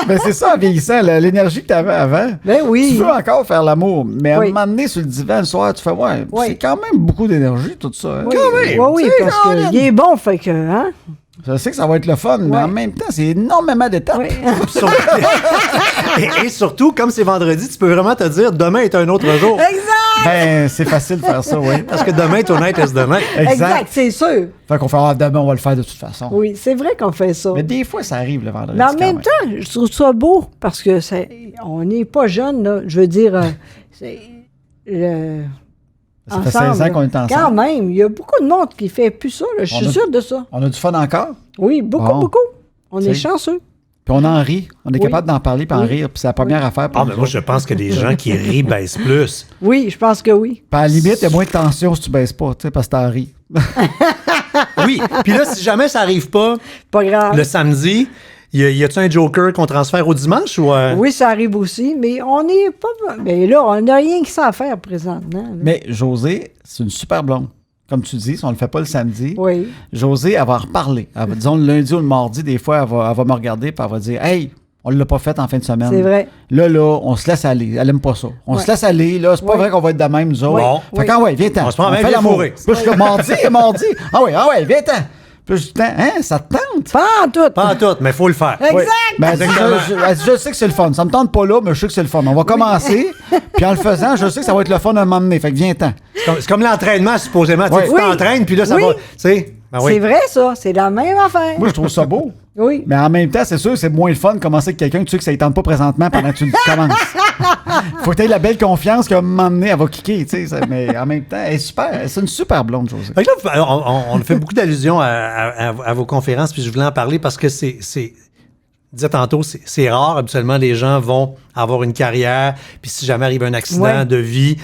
Ben c'est ça, en vieillissant, l'énergie que tu avais avant. Ben Tu oui. veux encore faire l'amour, mais à Oui. un moment donné, sur le divan le soir, tu fais, ouais, Oui. c'est quand même beaucoup d'énergie, tout ça. hein. Oui, même. oui, oui, parce qu'il est bon, fait que, hein? Je sais que ça va être le fun, mais Ouais. en même temps, c'est énormément d'étapes. Oui. Sur- et surtout, comme c'est vendredi, tu peux vraiment te dire demain est un autre jour. Exact! Ben, c'est facile de faire ça, oui. Parce que demain, tonight is demain. Exact, c'est sûr. Fait qu'on fait, ah, demain, on va le faire de toute façon. Oui, c'est vrai qu'on fait ça. Mais des fois, ça arrive le vendredi. Mais en quand même temps, je trouve ça beau parce que on n'est pas jeune, là. Je veux dire, c'est Ça fait 16 ans qu'on est ensemble. Quand même, il y a beaucoup de monde qui fait plus ça, là. Je On suis a- sûre de ça. On a du fun encore, Oui, beaucoup, Bon. beaucoup. On T'sais. est chanceux. puis on en rit. On est Oui. capable d'en parler puis en Oui. rire, puis c'est la première affaire. pour Ah, nous mais moi, autres. je pense que les gens qui rient baissent plus. Oui, je pense que oui. Puis à la limite, il y a moins de tension si tu baisses pas, tu sais, parce que t'en ris. Oui. Puis là, si jamais ça arrive pas Pas grave. le samedi, y a-tu un joker qu'on transfère au dimanche ou... Oui, ça arrive aussi, mais on n'est pas. Mais là, on n'a rien que ça à faire présentement. là. Mais José, c'est une super blonde. comme tu dis, si on le fait pas le samedi, Oui. Josée, elle va en reparler. Disons, le lundi ou le mardi, des fois, elle va me regarder et elle va dire « Hey, on l'a pas fait en fin de semaine. » C'est vrai. Là, on se laisse aller. Elle aime pas ça. On se laisse aller. Là, c'est pas vrai qu'on va être de même, nous autres. Bon. Fait que, viens-ten. On se prend même fait bien l'amour. fourré. Puis là, je suis là, mardi. Ah ouais, viens-ten. Puis là, je dis, hein, ça te tente? Pas en tout. Pas en tout, mais il faut le faire. Exact. Oui. Ben, elle dit, elle dit, je sais que c'est le fun. Ça me tente pas là, mais je sais que c'est le fun. On va commencer. Puis en le faisant, je sais que ça va être le fun à m'emmener. Fait que viens-ten. C'est comme l'entraînement, supposément. Oui. Tu t'entraînes, puis là, ça Oui. va. Tu sais. Ben oui. C'est vrai, ça. C'est la même affaire. Moi, je trouve ça beau. Oui. Mais en même temps, c'est sûr, c'est moins le fun de commencer avec quelqu'un que tu sais que ça ne tente pas présentement pendant que tu commences. Faut que tu aies la belle confiance qu'à un moment donné, elle va kicker, tu sais. Mais en même temps, elle est super. C'est une super blonde, Josée. Fait que là, on fait beaucoup d'allusions à vos conférences, puis je voulais en parler parce que c'est disais tantôt, c'est rare. Habituellement, les gens vont avoir une carrière, puis si jamais arrive un accident de vie,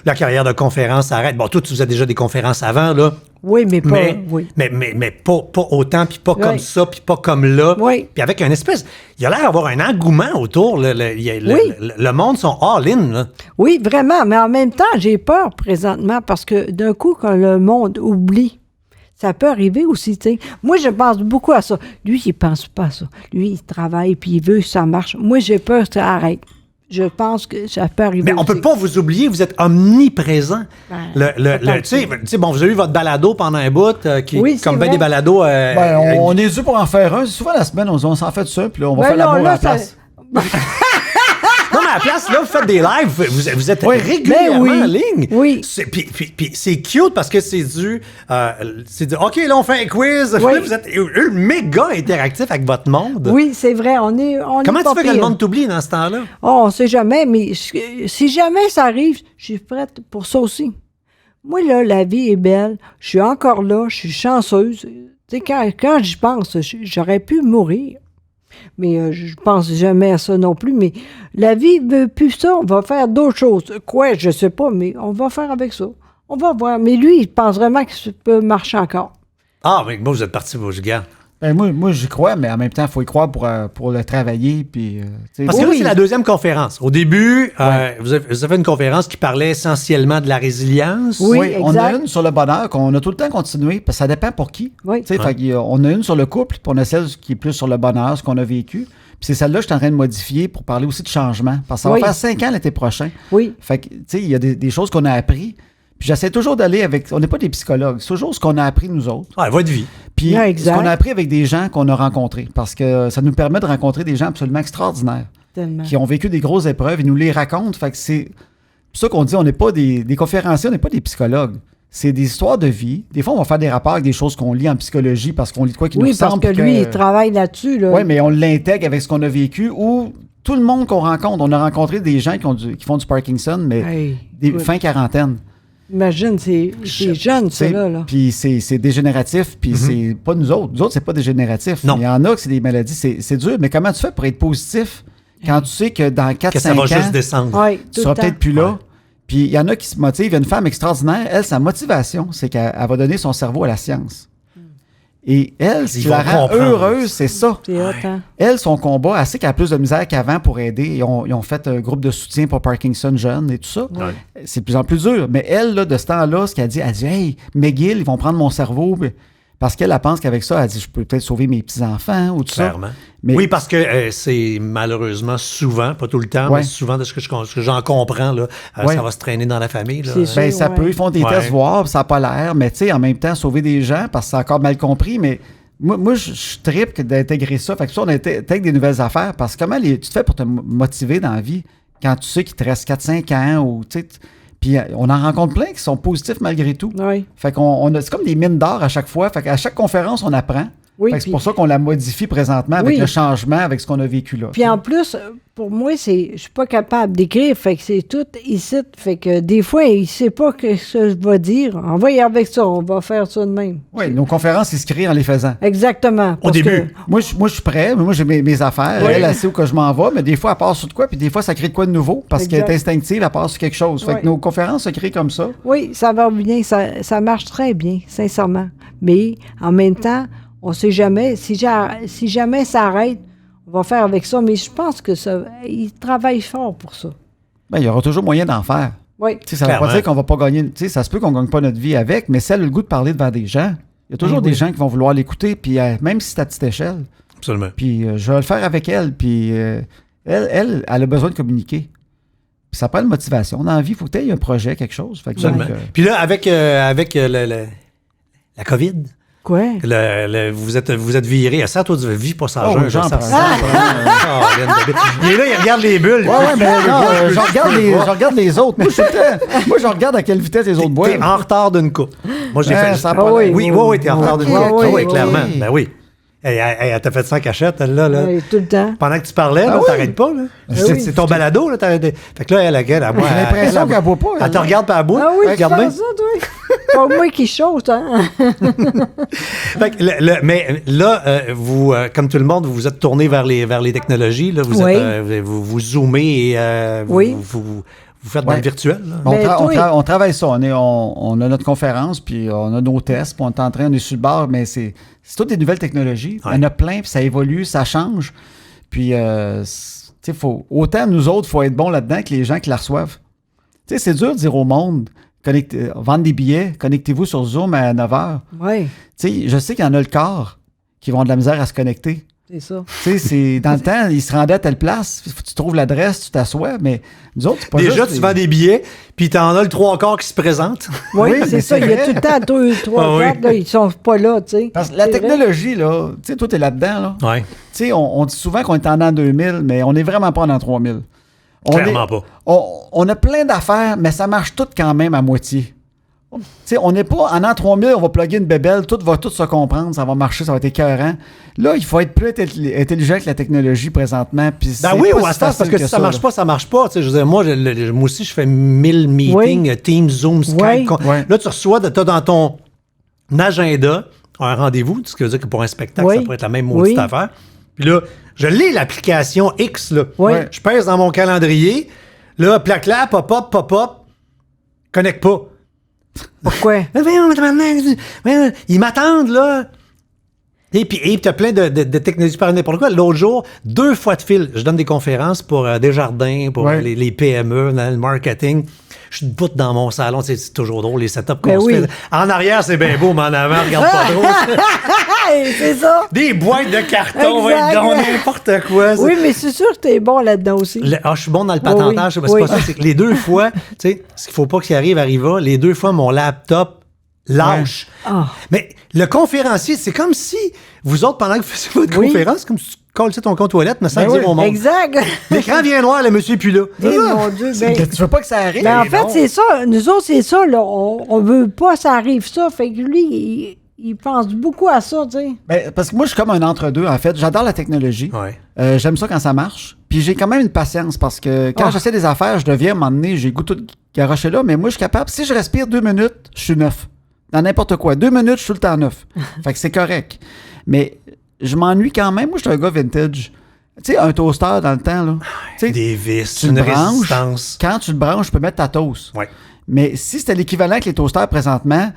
la carrière de conférence s'arrête. Bon, toi, tu faisais déjà des conférences avant, là. Oui, mais pas. Oui. Mais pas autant, puis pas comme ça, puis pas comme là. Oui. Puis avec une espèce... Il y a l'air d'avoir un engouement autour. Le monde sont all-in, là. Oui, vraiment. Mais en même temps, j'ai peur présentement parce que d'un coup, quand le monde oublie, ça peut arriver aussi, tu sais. Moi, je pense beaucoup à ça. Lui, il pense pas à ça. Lui, il travaille, puis il veut que ça marche. Moi, j'ai peur que ça arrête. Je pense que ça peut arriver. Mais on aussi. peut pas vous oublier, vous êtes omniprésent. Ben, Tu sais, bon, vous avez eu votre balado pendant un bout, qui, Oui, c'est comme bien vrai. des balados. On est dû pour en faire un. Souvent, la semaine, on s'en fait ça, puis là, on va Ben faire non, l'amour là, à la place. Non, mais à la place, là, vous faites des lives, vous êtes régulièrement oui. en ligne. Oui. Puis c'est cute parce que c'est du, OK, là, on fait un quiz. Oui. Là, vous êtes méga interactif avec votre monde. Oui, c'est vrai. On est Comment pas tu fais que le pire. monde t'oublie dans ce temps-là? Oh, on sait jamais, mais si jamais ça arrive, je suis prête pour ça aussi. Moi, là, la vie est belle. Je suis encore là. Je suis chanceuse. Tu sais, quand j'y pense, j'aurais pu mourir. Mais je pense jamais à ça non plus. Mais la vie veut plus ça. On va faire d'autres choses. Quoi, je sais pas, mais on va faire avec ça. On va voir. Mais lui, il pense vraiment que ça peut marcher encore. Ah, mais moi, vous êtes parti, vos gars. Ben, moi j'y crois, mais en même temps, il faut y croire pour le travailler. Puis, Parce que là, Oui. c'est la deuxième conférence. Au début, vous avez fait une conférence qui parlait essentiellement de la résilience. Oui, on a exact. une sur le bonheur qu'on a tout le temps continué, parce que ça dépend pour qui. Oui. Tu sais, fait qu'il y a- on a une sur le couple, puis on a celle qui est plus sur le bonheur, ce qu'on a vécu. Puis c'est celle-là que je suis en train de modifier pour parler aussi de changement. Parce que ça va Oui. faire 5 ans l'été prochain. Oui. Fait que, tu sais, il y a des choses qu'on a appris. Puis j'essaie toujours d'aller avec... On n'est pas des psychologues. C'est toujours ce qu'on a appris, nous autres. Ouais, votre vie. Puis Ouais, ce exact. qu'on a appris avec des gens qu'on a rencontrés. Parce que ça nous permet de rencontrer des gens absolument extraordinaires Tellement. qui ont vécu des grosses épreuves. Ils nous les racontent. Fait que c'est pour ça qu'on dit on n'est pas des conférenciers, on n'est pas des psychologues. C'est des histoires de vie. Des fois, on va faire des rapports avec des choses qu'on lit en psychologie parce qu'on lit de quoi qui nous Oui, parce ressemble. que lui, il travaille là-dessus. Là. Oui, mais on l'intègre avec ce qu'on a vécu ou tout le monde qu'on rencontre. On a rencontré des gens qui font du Parkinson, mais Hey, des écoute, fin quarantaine. imagine, c'est jeune, Tu sais, ça, là. Puis c'est dégénératif, puis c'est pas nous autres. Nous autres, c'est pas dégénératif. Non. Il y en a que c'est des maladies, c'est dur. Mais comment tu fais pour être positif quand tu sais que dans 4-5 Que ça va ans, juste descendre. Oui, tu seras peut-être plus là? Puis il y en a qui se motivent. Il y a une femme extraordinaire, elle, sa motivation, c'est qu'elle va donner son cerveau à la science. Et elle, ce Ils qui la vont rend comprendre. heureuse, c'est ça. C'est hot, hein? Elle, son combat, elle sait qu'elle a plus de misère qu'avant pour aider. Ils ont fait un groupe de soutien pour Parkinson jeunes et tout ça. C'est de plus en plus dur. Mais elle, là, de ce temps-là, ce qu'elle dit, hey, McGill, ils vont prendre mon cerveau. Parce qu'elle pense qu'avec ça, elle dit, je peux peut-être sauver mes petits-enfants ou tout Clairement. ça. Mais Oui, parce que c'est malheureusement souvent, pas tout le temps, Ouais. mais souvent de ce que j'en comprends, là, Ouais. ça va se traîner dans la famille. Là. C'est sûr. ben, ça Ouais. peut, ils font des Ouais. tests voir, ça n'a pas l'air, mais tu sais, en même temps, sauver des gens, parce que c'est encore mal compris, mais moi je tripe d'intégrer ça. Fait que ça, on intègre des nouvelles affaires, parce que comment tu te fais pour te motiver dans la vie quand tu sais qu'il te reste 4-5 ans, ou tu sais, puis on en rencontre plein qui sont positifs malgré tout. Oui. Fait qu'on c'est comme des mines d'or à chaque fois. Fait qu'à chaque conférence, on apprend. Oui, Fait que c'est puis- pour ça qu'on la modifie présentement avec Oui. le changement, avec ce qu'on a vécu là. Puis en plus, pour moi, je suis pas capable d'écrire, fait que c'est tout ici. Fait que des fois, il sait pas ce que je vais dire. On va y aller avec ça, on va faire ça de même. Oui, nos conférences, ils se créent en les faisant. Exactement. Au parce début. que- Moi, je suis prêt, mais moi, j'ai mes affaires. Oui. Elle sait où que je m'en vais, mais des fois, elle part sur de quoi, puis des fois, ça crée de quoi de nouveau, parce qu'elle est Exact. instinctive, elle part sur quelque chose. Fait Oui. que nos conférences se créent comme ça. Oui, ça va bien, ça marche très bien, sincèrement. Mais en même temps, on sait jamais. Si jamais ça arrête, on va faire avec ça. Mais je pense que ça, il travaille fort pour ça. Ben, il y aura toujours moyen d'en faire. Oui. Tu sais, ça ne veut pas Clairement. dire qu'on va pas gagner. Tu sais, ça se peut qu'on ne gagne pas notre vie avec, mais si elle a le goût de parler devant des gens, il y a toujours Oui. des gens qui vont vouloir l'écouter, puis même si c'est à petite échelle. Absolument. Puis je vais le faire avec elle, puis elle a besoin de communiquer. Puis ça prend une motivation. Dans la vie, il faut que tu aies un projet, quelque chose. Fait que Absolument. donc, Puis là, avec la COVID, Quoi? vous êtes viré. Ça, toi, tu vis pas sans oh, jeun. j'en ça. prends. Il est là, il regarde les bulles. Ouais, mais non, je regarde les autres. Moi, je regarde à quelle vitesse les autres boivent. T'es en retard d'une coupe. Moi, j'ai fait... Ça a pas Ah oui. Oui, t'es en retard d'une Oui, coupe. oui, Oui, oui. clairement. Ben oui. Elle t'a fait ça en cachette, elle, là. Oui, tout le temps. Pendant que tu parlais, là, Ah oui. t'arrêtes pas, là. oui. C'est ton balado, là. Fait que là, elle, moi, J'ai l'impression qu'elle boit pas. Elle te regarde par la bouche. Ah oui, tu regarde bien. fais ça, toi? Pas moi qui chante, hein? Fait que mais là, vous, comme tout le monde, vous vous êtes tourné vers les technologies. Là. Vous, Oui. vous zoomez et Oui. vous faites dans Ouais. le virtuel. Là. On, Mais toi- on travaille ça. On a notre conférence, puis on a nos tests, puis on est sur le bord, mais c'est toutes des nouvelles technologies. Ouais. Il y en a plein, puis ça évolue, ça change. Puis, tu sais, autant nous autres, il faut être bon là-dedans que les gens qui la reçoivent. Tu sais, c'est dur de dire au monde, vendre des billets, connectez-vous sur Zoom à 9h. Oui, Tu sais, je sais qu'il y en a le corps qui vont de la misère à se connecter. c'est ça. Tu sais, dans le temps, ils se rendaient à telle place, tu trouves l'adresse, tu t'assois, mais nous autres, c'est pas Déjà, juste tu vends des billets, puis t'en as le 3/4 qui se présente. Oui, Oui, c'est mais ça. c'est Il y a vrai. tout le temps 2, 3, Ah oui. 4, là, ils sont pas là, tu sais. Parce que la C'est vrai. technologie, là, tu sais, toi, t'es là-dedans, là. Ouais. Tu sais, on dit souvent qu'on est en an 2000, mais on n'est vraiment pas en an 3000. Clairement pas. On a plein d'affaires, mais ça marche tout quand même à moitié. Tu sais, on n'est pas en an 3000, on va plugger une bébelle, tout va tout se comprendre, ça va marcher, ça va être écœurant. Là, il faut être plus intelligent avec la technologie présentement. Puis Ben c'est oui, pas au si hasard, parce facile que si ça marche là. pas, ça marche pas. Tu sais, je veux dire, moi aussi, je fais 1000 meetings, Teams, Zoom, Skype. Oui. Ouais. Là, tu reçois, t'as dans ton agenda un rendez-vous, ce qui veut dire que pour un spectacle, Oui. ça pourrait être la même maudite Oui. affaire. Puis là, je lis l'application X, là. Oui. Ouais. Je pèse dans mon calendrier. Là, plaque-là, pop-up, connecte pas. Pourquoi? Ils m'attendent, là. Et puis, t'as plein de technologies par n'importe quoi. L'autre jour, 2 fois de fil, je donne des conférences pour Desjardins, pour Ouais. les PME, dans le marketing. Je suis debout dans mon salon. C'est toujours drôle, les setups qu'on Ben se oui. fait. En arrière, c'est bien beau, mais en avant, regarde pas trop. Hey, c'est ça. Des boîtes de carton, Exact. dans n'importe quoi. Oui, mais c'est sûr que t'es bon là-dedans aussi. Je suis bon dans le patentage, Oui, mais c'est oui. pas ça. C'est que les 2 fois, tu sais, ce qu'il faut pas qu'il arriva, les 2 fois, mon laptop lâche. Ah. Mais le conférencier, c'est comme si vous autres, pendant que vous faisiez votre Oui. conférence, comme si tu colles ton compte toilette, mais sans Ben dire oui. au monde. Exact. L'écran vient noir, le monsieur est plus là. Eh, mon Dieu, ben, Tu veux pas que ça arrive? ben, en non. fait, c'est ça. Nous autres, c'est ça. Là. On veut pas, ça arrive ça. Fait que lui, il pense beaucoup à ça, tu sais. Ben, parce que moi, je suis comme un entre-deux, en fait. J'adore la technologie. Ouais. J'aime ça quand ça marche. Puis j'ai quand même une patience parce que quand Ah. j'essaie des affaires, je deviens à un moment donné, j'ai le goût de tout garocher là, mais moi, je suis capable. Si je respire 2 minutes, je suis neuf. Dans n'importe quoi. 2 minutes, je suis tout le temps neuf. Fait que c'est correct. Mais je m'ennuie quand même. Moi, je suis un gars vintage. Tu sais, un toaster dans le temps, là. Tu sais, Des vis, tu une le branches. résistance. Quand tu le branches, tu peux mettre ta toast. Ouais. Mais si c'était l'équivalent avec les toasters présentement,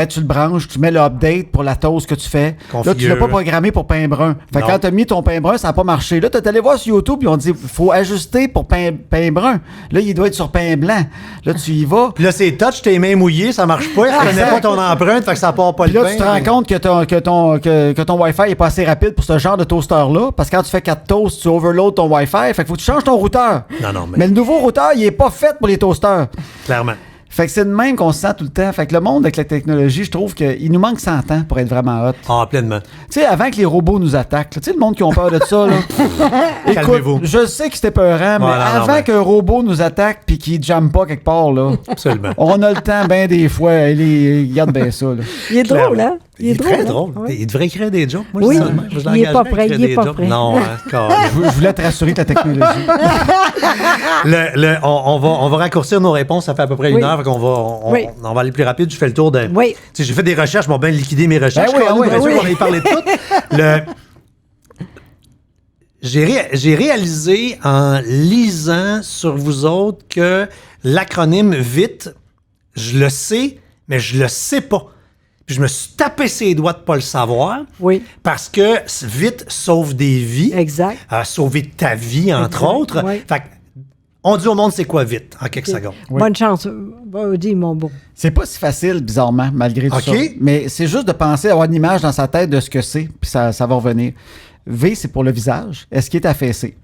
tu le branches, tu mets l'update pour la toast que tu fais. Là, tu Configure. l'as pas programmé pour pain brun. Fait que Non. quand tu as mis ton pain brun, ça n'a pas marché. Là, tu es allé voir sur YouTube, ils ont dit faut ajuster pour pain brun. Là, il doit être sur pain blanc. Là, tu y vas. Puis là, c'est touch, tes mains mouillées, ça marche pas. Il reconnaît pas ton empreinte, fait que ça part pas Puis le là, pain. tu te rends compte que ton Wi-Fi est pas assez rapide pour ce genre de toaster-là. Parce que quand tu fais 4 toasts, tu overload ton Wi-Fi. Fait que faut que tu changes ton routeur. Non, Mais le nouveau routeur, il est pas fait pour les toasters. clairement. Fait que c'est de même qu'on se sent tout le temps. Fait que le monde avec la technologie, je trouve qu'il nous manque 100 ans pour être vraiment hot. Ah, pleinement. Tu sais, avant que les robots nous attaquent, là, tu sais, le monde qui ont peur de ça, là. Calmez-vous. Écoute, je sais que c'était peurant, mais non, avant mais- qu'un robot nous attaque puis qu'il ne jamme pas quelque part, là, Absolument. on a le temps, ben des fois, regarde bien ça, là. Il est drôle, Clairement. hein? Il est très hein? drôle. Ouais. Il devrait écrire des jokes. Moi, Oui. je dis ça de même. Je Il est l'engagerais pas à prêt, écrire il est des pas jokes. prêt. Non, hein, carrément. Je voulais te rassurer que la technologie. On va raccourcir nos réponses, ça fait à peu près Oui. 1 heure, fait qu'on va, Oui. on va aller plus rapide. Je fais le tour de. Oui. Tu sais, j'ai fait des recherches, m'ont bien liquidé mes recherches. Ben oui, Quand ah oui, nous, oui. on a parlé de tout. J'ai réalisé en lisant sur vous autres que l'acronyme VIT, je le sais, mais je le sais pas. Puis je me suis tapé ses doigts de pas le savoir. Oui. Parce que vite sauve des vies. Exact. A sauvé ta vie, entre Exact, autres. oui. Fait que On dit au monde c'est quoi vite, en quelques secondes. Oui. Bonne chance. Dis, mon beau. C'est pas si facile, bizarrement, malgré tout OK. ça. Mais c'est juste de penser, avoir une image dans sa tête de ce que c'est, puis ça va revenir. V, c'est pour le visage. Est-ce qu'il est affaissé?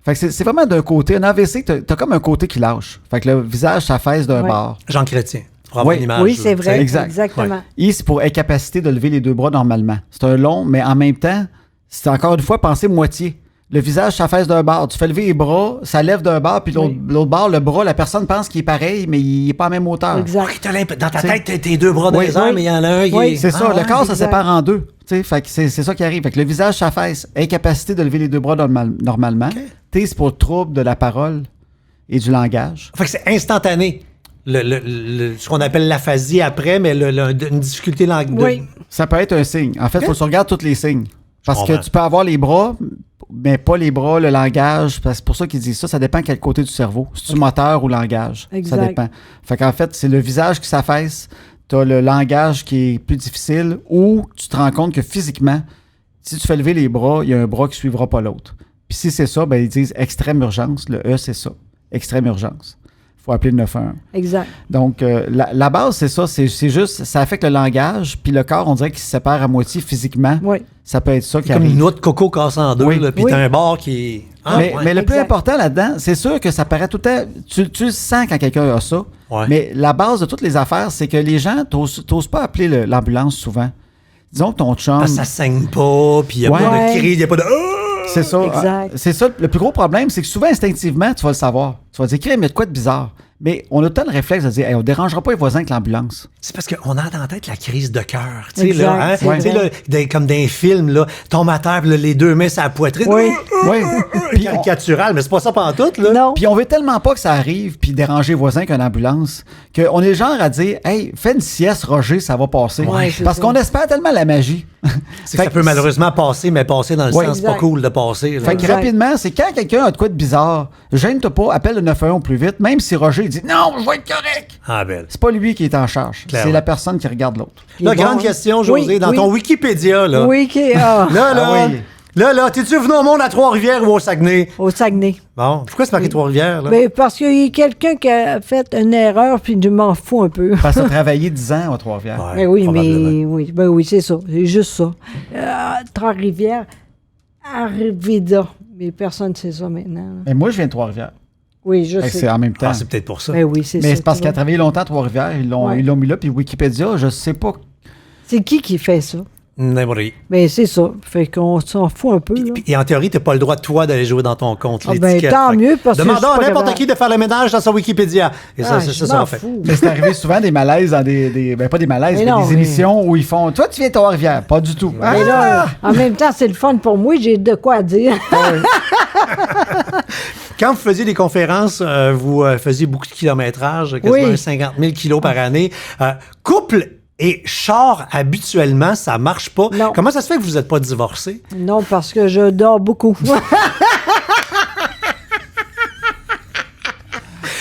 Fait que c'est vraiment d'un côté. Un AVC, t'as comme un côté qui lâche. Fait que le visage s'affaisse d'un Ouais. bord. Jean Chrétien, pour avoir Oui. une image. Oui, c'est vrai. Exact. Exactement. I, c'est pour incapacité de lever les deux bras normalement. C'est un long, mais en même temps, c'est encore une fois penser moitié. Le visage s'affaisse d'un bord. Tu fais lever les bras, ça lève d'un bord, puis Oui. l'autre bord, le bras, la personne pense qu'il est pareil, mais il est pas à la même hauteur. Exact. Ok, dans ta T'sais. tête, t'as tes deux bras dans Oui, les airs, oui. mais il y en a un qui Oui. est... C'est ça, le ouais. corps se exact. sépare en deux. T'sais, fait que c'est ça qui arrive. Fait que le visage s'affaisse, incapacité de lever les deux bras normalement. OK. T, c'est pour le trouble de la parole et du langage. Fait que c'est instantané. Ce qu'on appelle l'aphasie après, mais une difficulté langue. Oui. Ça peut être un signe. En fait, il faut que tu regardes tous les signes. Parce que comprends. tu peux avoir les bras, mais pas les bras, le langage. C'est pour ça qu'ils disent ça. Ça dépend quel côté du cerveau. Si tu moteur ou langage. Exact. Ça dépend. Fait qu'en fait, c'est le visage qui s'affaisse. Tu as le langage qui est plus difficile ou tu te rends compte que physiquement, si tu fais lever les bras, il y a un bras qui ne suivra pas l'autre. Puis si c'est ça, ben ils disent extrême urgence. Le E, c'est ça. Extrême urgence. Il faut appeler le 911. Exact. Donc, la base, c'est ça. C'est juste, ça affecte le langage, puis le corps, on dirait qu'il se sépare à moitié physiquement. Oui. Ça peut être ça qui Comme une arrive. noix de coco cassée en deux, Oui. là, puis Oui. t'as un bord qui est... Ah, mais, ouais. mais le plus Exact. important là-dedans, c'est sûr que ça paraît tout le temps. Tu le sens quand quelqu'un a ça. Ouais. Mais la base de toutes les affaires, c'est que les gens t'osent pas appeler l'ambulance souvent. Disons que ton chum. Parce que ça saigne pas, puis il n'y a Ouais. pas de cri, il n'y a pas de... C'est ça. Exact. C'est ça. Le plus gros problème, c'est que souvent, instinctivement, tu vas le savoir. Tu vas dire, crème, il y a de quoi de bizarre. Mais on a tout le réflexe de dire, hey, on dérangera pas les voisins avec l'ambulance. C'est parce qu'on a en tête la crise de cœur. Tu sais, Exact, là, hein? c'est Tu sais, vrai. là, comme dans les films, là, tombe à terre, puis là, les deux mains sur la poitrine. Oui. Oui. Puis on, Caricatural, mais c'est pas ça pantoute, là. Non. puis on veut tellement pas que ça arrive, puis déranger les voisins qu'une ambulance, qu'on est le genre à dire, hey, fais une sieste, Roger, ça va passer. Ouais, c'est Parce ça. qu'on espère tellement la magie. C'est que ça peut malheureusement passer, mais passer dans le Ouais, sens pas exact. cool de passer. là. Fait que Exact. rapidement, c'est quand quelqu'un a de quoi de bizarre, gêne-toi pas, appelle le 911 au plus vite, même si Roger il dit non, je vais être correct. Ah, belle. C'est pas lui qui est en charge, Clairement. c'est la personne qui regarde l'autre. Là, Il est grande bon, question, hein? José, Oui, dans oui. ton Wikipédia, là. Oui, qui Là, Ah oui. là, t'es-tu venu au monde à Trois-Rivières ou au Saguenay? au Saguenay. Bon, pourquoi c'est marqué Trois-Rivières, là? Mais parce qu'il y a quelqu'un qui a fait une erreur, puis je m'en fous un peu. Parce que t'as travaillé 10 ans à Trois-Rivières. Ouais, Ben oui, probablement. mais oui, ben oui, c'est ça. C'est juste ça. Trois-Rivières, Arvida. Mais personne ne sait ça maintenant. là. Mais moi, je viens de Trois-Rivières. Oui, je Fait que sais. c'est en même temps. Ah, c'est peut-être pour ça. Ben oui, c'est ça. Mais c'est parce tu qu'elle a vois. travaillé longtemps à Trois-Rivières, ils l'ont Ouais. mis là, puis Wikipédia, je sais pas. C'est qui fait ça? N'importe qui. Ben c'est ça. Fait qu'on s'en fout un peu. Là. Et en théorie, t'as pas le droit, toi, d'aller jouer dans ton compte. Ah, l'étiquette. ben, tant Fait que mieux, parce que je demandons suis à pas n'importe capable. qui de faire le ménage dans son Wikipédia. Et ça, Ah, c'est je ça, m'en en fait. fous. Mais c'est arrivé souvent des malaises dans ben pas des malaises, Mais mais non, des mais- émissions où ils font toi, tu viens de Trois-Rivières. Pas du tout. Mais là, en même temps, c'est le fun pour moi. J'ai de quoi dire. Quand vous faisiez des conférences, vous faisiez beaucoup de kilométrage, quasiment Oui. 50 000 kilos par année. Couple et char, habituellement, ça marche pas. Non. Comment ça se fait que vous n'êtes pas divorcé? Non, parce que je dors beaucoup.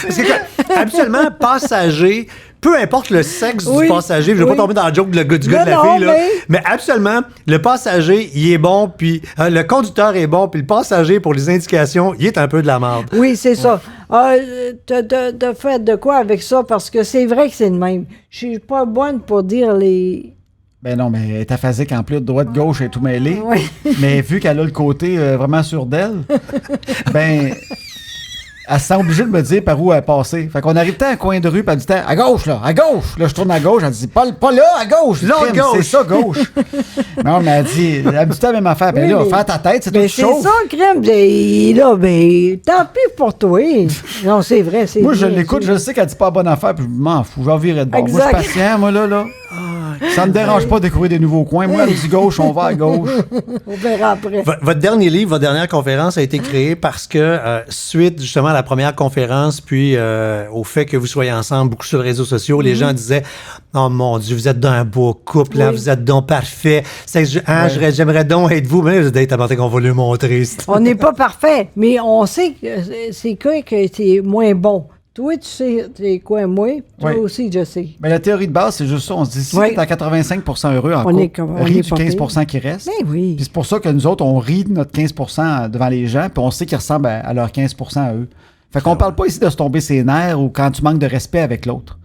Parce que, habituellement, passager, peu importe le sexe du Oui, passager, je ne vais oui. pas tomber dans le joke du gars de la Non, fille, là, mais- mais absolument, le passager, il est bon, puis le conducteur est bon, puis le passager, pour les indications, il est un peu de la merde. Oui, c'est ça. De fait de quoi avec ça? Parce que c'est vrai que c'est le même. Je suis pas bonne pour dire les... Ben non, mais elle est aphasique en plus, droite-gauche et tout mêlé. Oui. Mais vu qu'elle a le côté vraiment sûr d'elle, ben, elle se sent obligée de me dire par où elle est passée. Fait qu'on arrive à un coin de rue, puis elle dit à gauche, là, à gauche. Là, je tourne à gauche, elle dit pas là, à gauche. Là, Crime, gauche. C'est ça, gauche. Non, mais elle dit me dit la même affaire. Ben Oui, là, mais- faire ta tête, c'est Ben, tout c'est chaud. ça, crème. Et là, ben, tant pis pour toi. Non, c'est vrai, c'est Moi, je bien, l'écoute, c'est- je sais qu'elle dit pas la bonne affaire, puis je m'en fous, j'en virais de bord. Moi, je Exact. suis patient, moi, là. Ça me dérange pas de découvrir des nouveaux coins. Moi, elle me dit gauche, on va à gauche. On verra après. Votre dernier livre, votre dernière conférence a été créée parce que, suite justement à la première conférence, puis au fait que vous soyez ensemble beaucoup sur les réseaux sociaux, les gens disaient « Oh mon Dieu, vous êtes d'un beau couple, là, Oui. vous êtes donc parfait. J'aimerais donc être vous. » Mais vous êtes apporté qu'on va le montrer. On n'est pas parfait, mais on sait que c'est quoi que c'est moins bon. Toi, tu sais c'est quoi, moi. Toi Oui. aussi, je sais. Mais la théorie de base, c'est juste ça. On se dit, si Oui. t'es à 85% heureux en On couple, est comme- on ris est du pas 15% qui reste. Ben oui. Puis c'est pour ça que nous autres, on rit de notre 15% devant les gens, puis on sait qu'ils ressemblent à leur 15% à eux. Fait qu'on parle pas ici de se tomber ses nerfs ou quand tu manques de respect avec l'autre.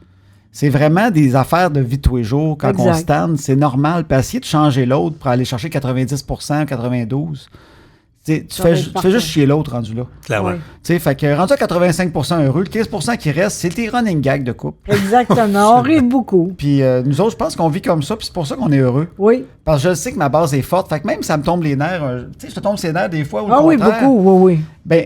C'est vraiment des affaires de vie de tous les jours. Quand on se tanne, c'est normal. Puis essayer de changer l'autre pour aller chercher 90%, 92%, tu fais juste chier l'autre rendu là. Clairement. Oui. Fait que rendu à 85% heureux, le 15% qui reste, c'est tes running gags de couple. Exactement. On rit beaucoup. Puis nous autres, je pense qu'on vit comme ça, puis c'est pour ça qu'on est heureux. Oui. Parce que je sais que ma base est forte. Fait que même si ça me tombe les nerfs, tu sais, je te tombe ses nerfs des fois. Ou le oui, contraire, beaucoup, oui. Ben,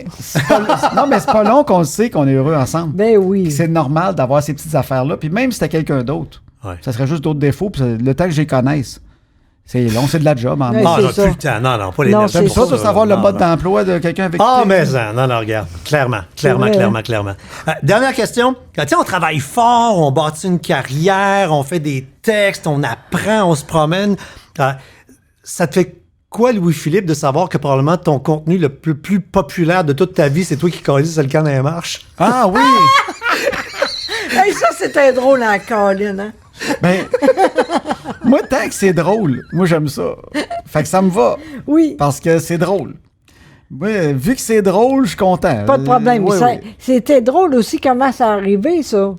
non, mais c'est pas long qu'on le sait qu'on est heureux ensemble. Ben oui. Puis c'est normal d'avoir ces petites affaires-là. Puis même si c'était quelqu'un d'autre, ça serait juste d'autres défauts. Puis le temps que je les connaisse, c'est long, c'est de la job. Ouais, Ah, c'est non, ça. plus le temps. Non, pas les Non, nerfs. c'est J'aime ça, ça. de savoir le Non, mode non. d'emploi de quelqu'un avec Ah, qui mais ça, non, regarde. Clairement. Dernière question. Tiens, on travaille fort, on bâtit une carrière, on fait des textes, on apprend, on se promène. Ça te fait quoi, Louis-Philippe, de savoir que probablement ton contenu le plus populaire de toute ta vie, c'est toi qui colles le camp dans les marches? Ah oui! Hey, ça, c'était drôle en Colin, hein? Ben, moi, tant que c'est drôle, moi, j'aime ça. Fait que ça me va. Oui. Parce que c'est drôle. Ouais, vu que c'est drôle, je suis content. Pas de problème. Oui, oui. C'était drôle aussi comment ça arrivé, ça.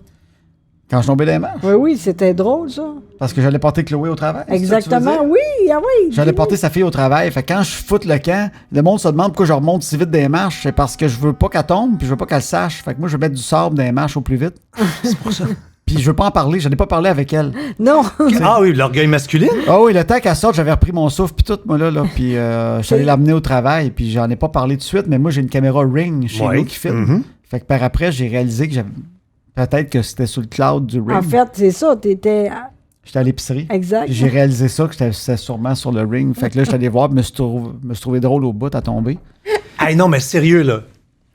Quand je tombais des marches. Oui, c'était drôle, ça. Parce que j'allais porter Chloé au travail. c'est ça que tu veux Exactement, dire? oui, ah oui. J'allais dis-nous. porter sa fille au travail. Fait que quand je foute le camp, le monde se demande pourquoi je remonte si vite des marches. C'est parce que je veux pas qu'elle tombe, puis je veux pas qu'elle sache. Fait que moi, je veux mettre du sable dans les marches au plus vite. C'est pour ça. Puis je veux pas en parler. Je n'ai pas parlé avec elle. Non. Ah oui, l'orgueil masculin? Ah oui, le temps qu'elle sorte, j'avais repris mon souffle, puis tout, moi, là. Puis je suis allé l'amener au travail, puis j'en ai pas parlé tout de suite, mais moi, j'ai une caméra Ring chez nous qui filme. Fait que par après, j'ai réalisé que j'avais. Peut-être que c'était sur le cloud du Ring. En fait, c'est ça, t'étais... J'étais à l'épicerie. Exact. Puis j'ai réalisé ça, que c'était sûrement sur le Ring. Fait que là, j'étais allé voir, me suis trouvé drôle au bout à tomber. Hey, non, mais sérieux, là.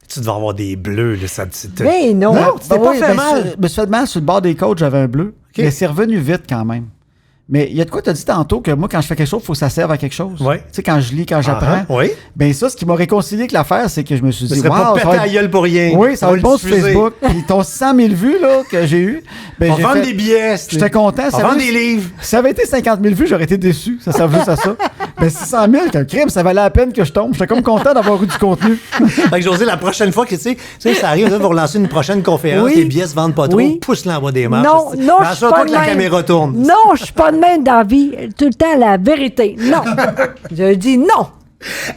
Tu devais avoir des bleus, là. Mais non. Non, tu t'es pas fait mal. Je me suis fait mal sur le bord des côtes, j'avais un bleu. OK. Mais c'est revenu vite quand même. Mais il y a de quoi tu as dit tantôt que moi, quand je fais quelque chose, il faut que ça serve à quelque chose. Oui. Tu sais, quand je lis, quand j'apprends. Oui. Ben ça, ce qui m'a réconcilié avec l'affaire, c'est que je me suis Ce dit, serait pas wow, péter la gueule pour rien. oui, ça On va être bon le sur diffuser. Facebook. Puis ton 100 000 vues là, que j'ai eu, ben, On j'ai vend fait- des billets. J'étais content. On Ça vend avait- des livres. Si ça avait été 50 000 vues, j'aurais été déçu. Ça servait juste à ça. Ben 600 000, qu'un crime, ça valait la peine que je tombe. J'étais comme content d'avoir eu du contenu. Fait que José, la prochaine fois que tu sais, ça arrive, vous relancer une prochaine conférence, Oui. les billets se vendent pas trop, Oui. pousse-la en bas des marches. Non, Mais je suis assure-toi pas que de la même. caméra tourne. Non, je suis pas de même dans la vie. Tout le temps, la vérité. Non. Je dis non.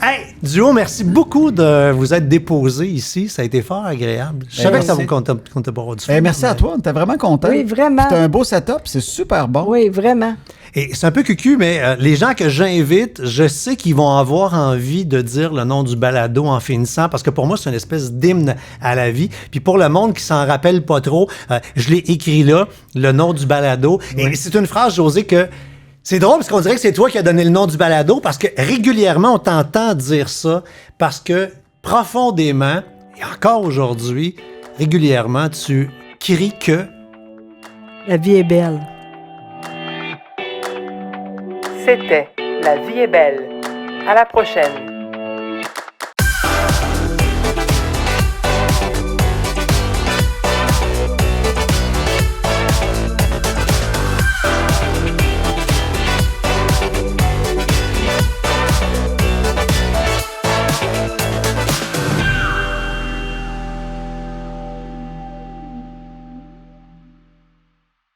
Hey, Duo, merci beaucoup de vous être déposé ici. Ça a été fort agréable. Je savais que ça vous merci. comptait pas avoir du fun. Merci à toi. On était vraiment content. Oui, vraiment. C'était un beau setup. C'est super bon. Oui, vraiment. Et c'est un peu cucu, mais les gens que j'invite, je sais qu'ils vont avoir envie de dire le nom du balado en finissant, parce que pour moi, c'est une espèce d'hymne à la vie. Puis pour le monde qui s'en rappelle pas trop, je l'ai écrit là, le nom du balado. Et c'est une phrase, José, que c'est drôle parce qu'on dirait que c'est toi qui as donné le nom du balado, parce que régulièrement, on t'entend dire ça, parce que profondément, et encore aujourd'hui, régulièrement, tu cries que... La vie est belle. C'était La vie est belle. À la prochaine.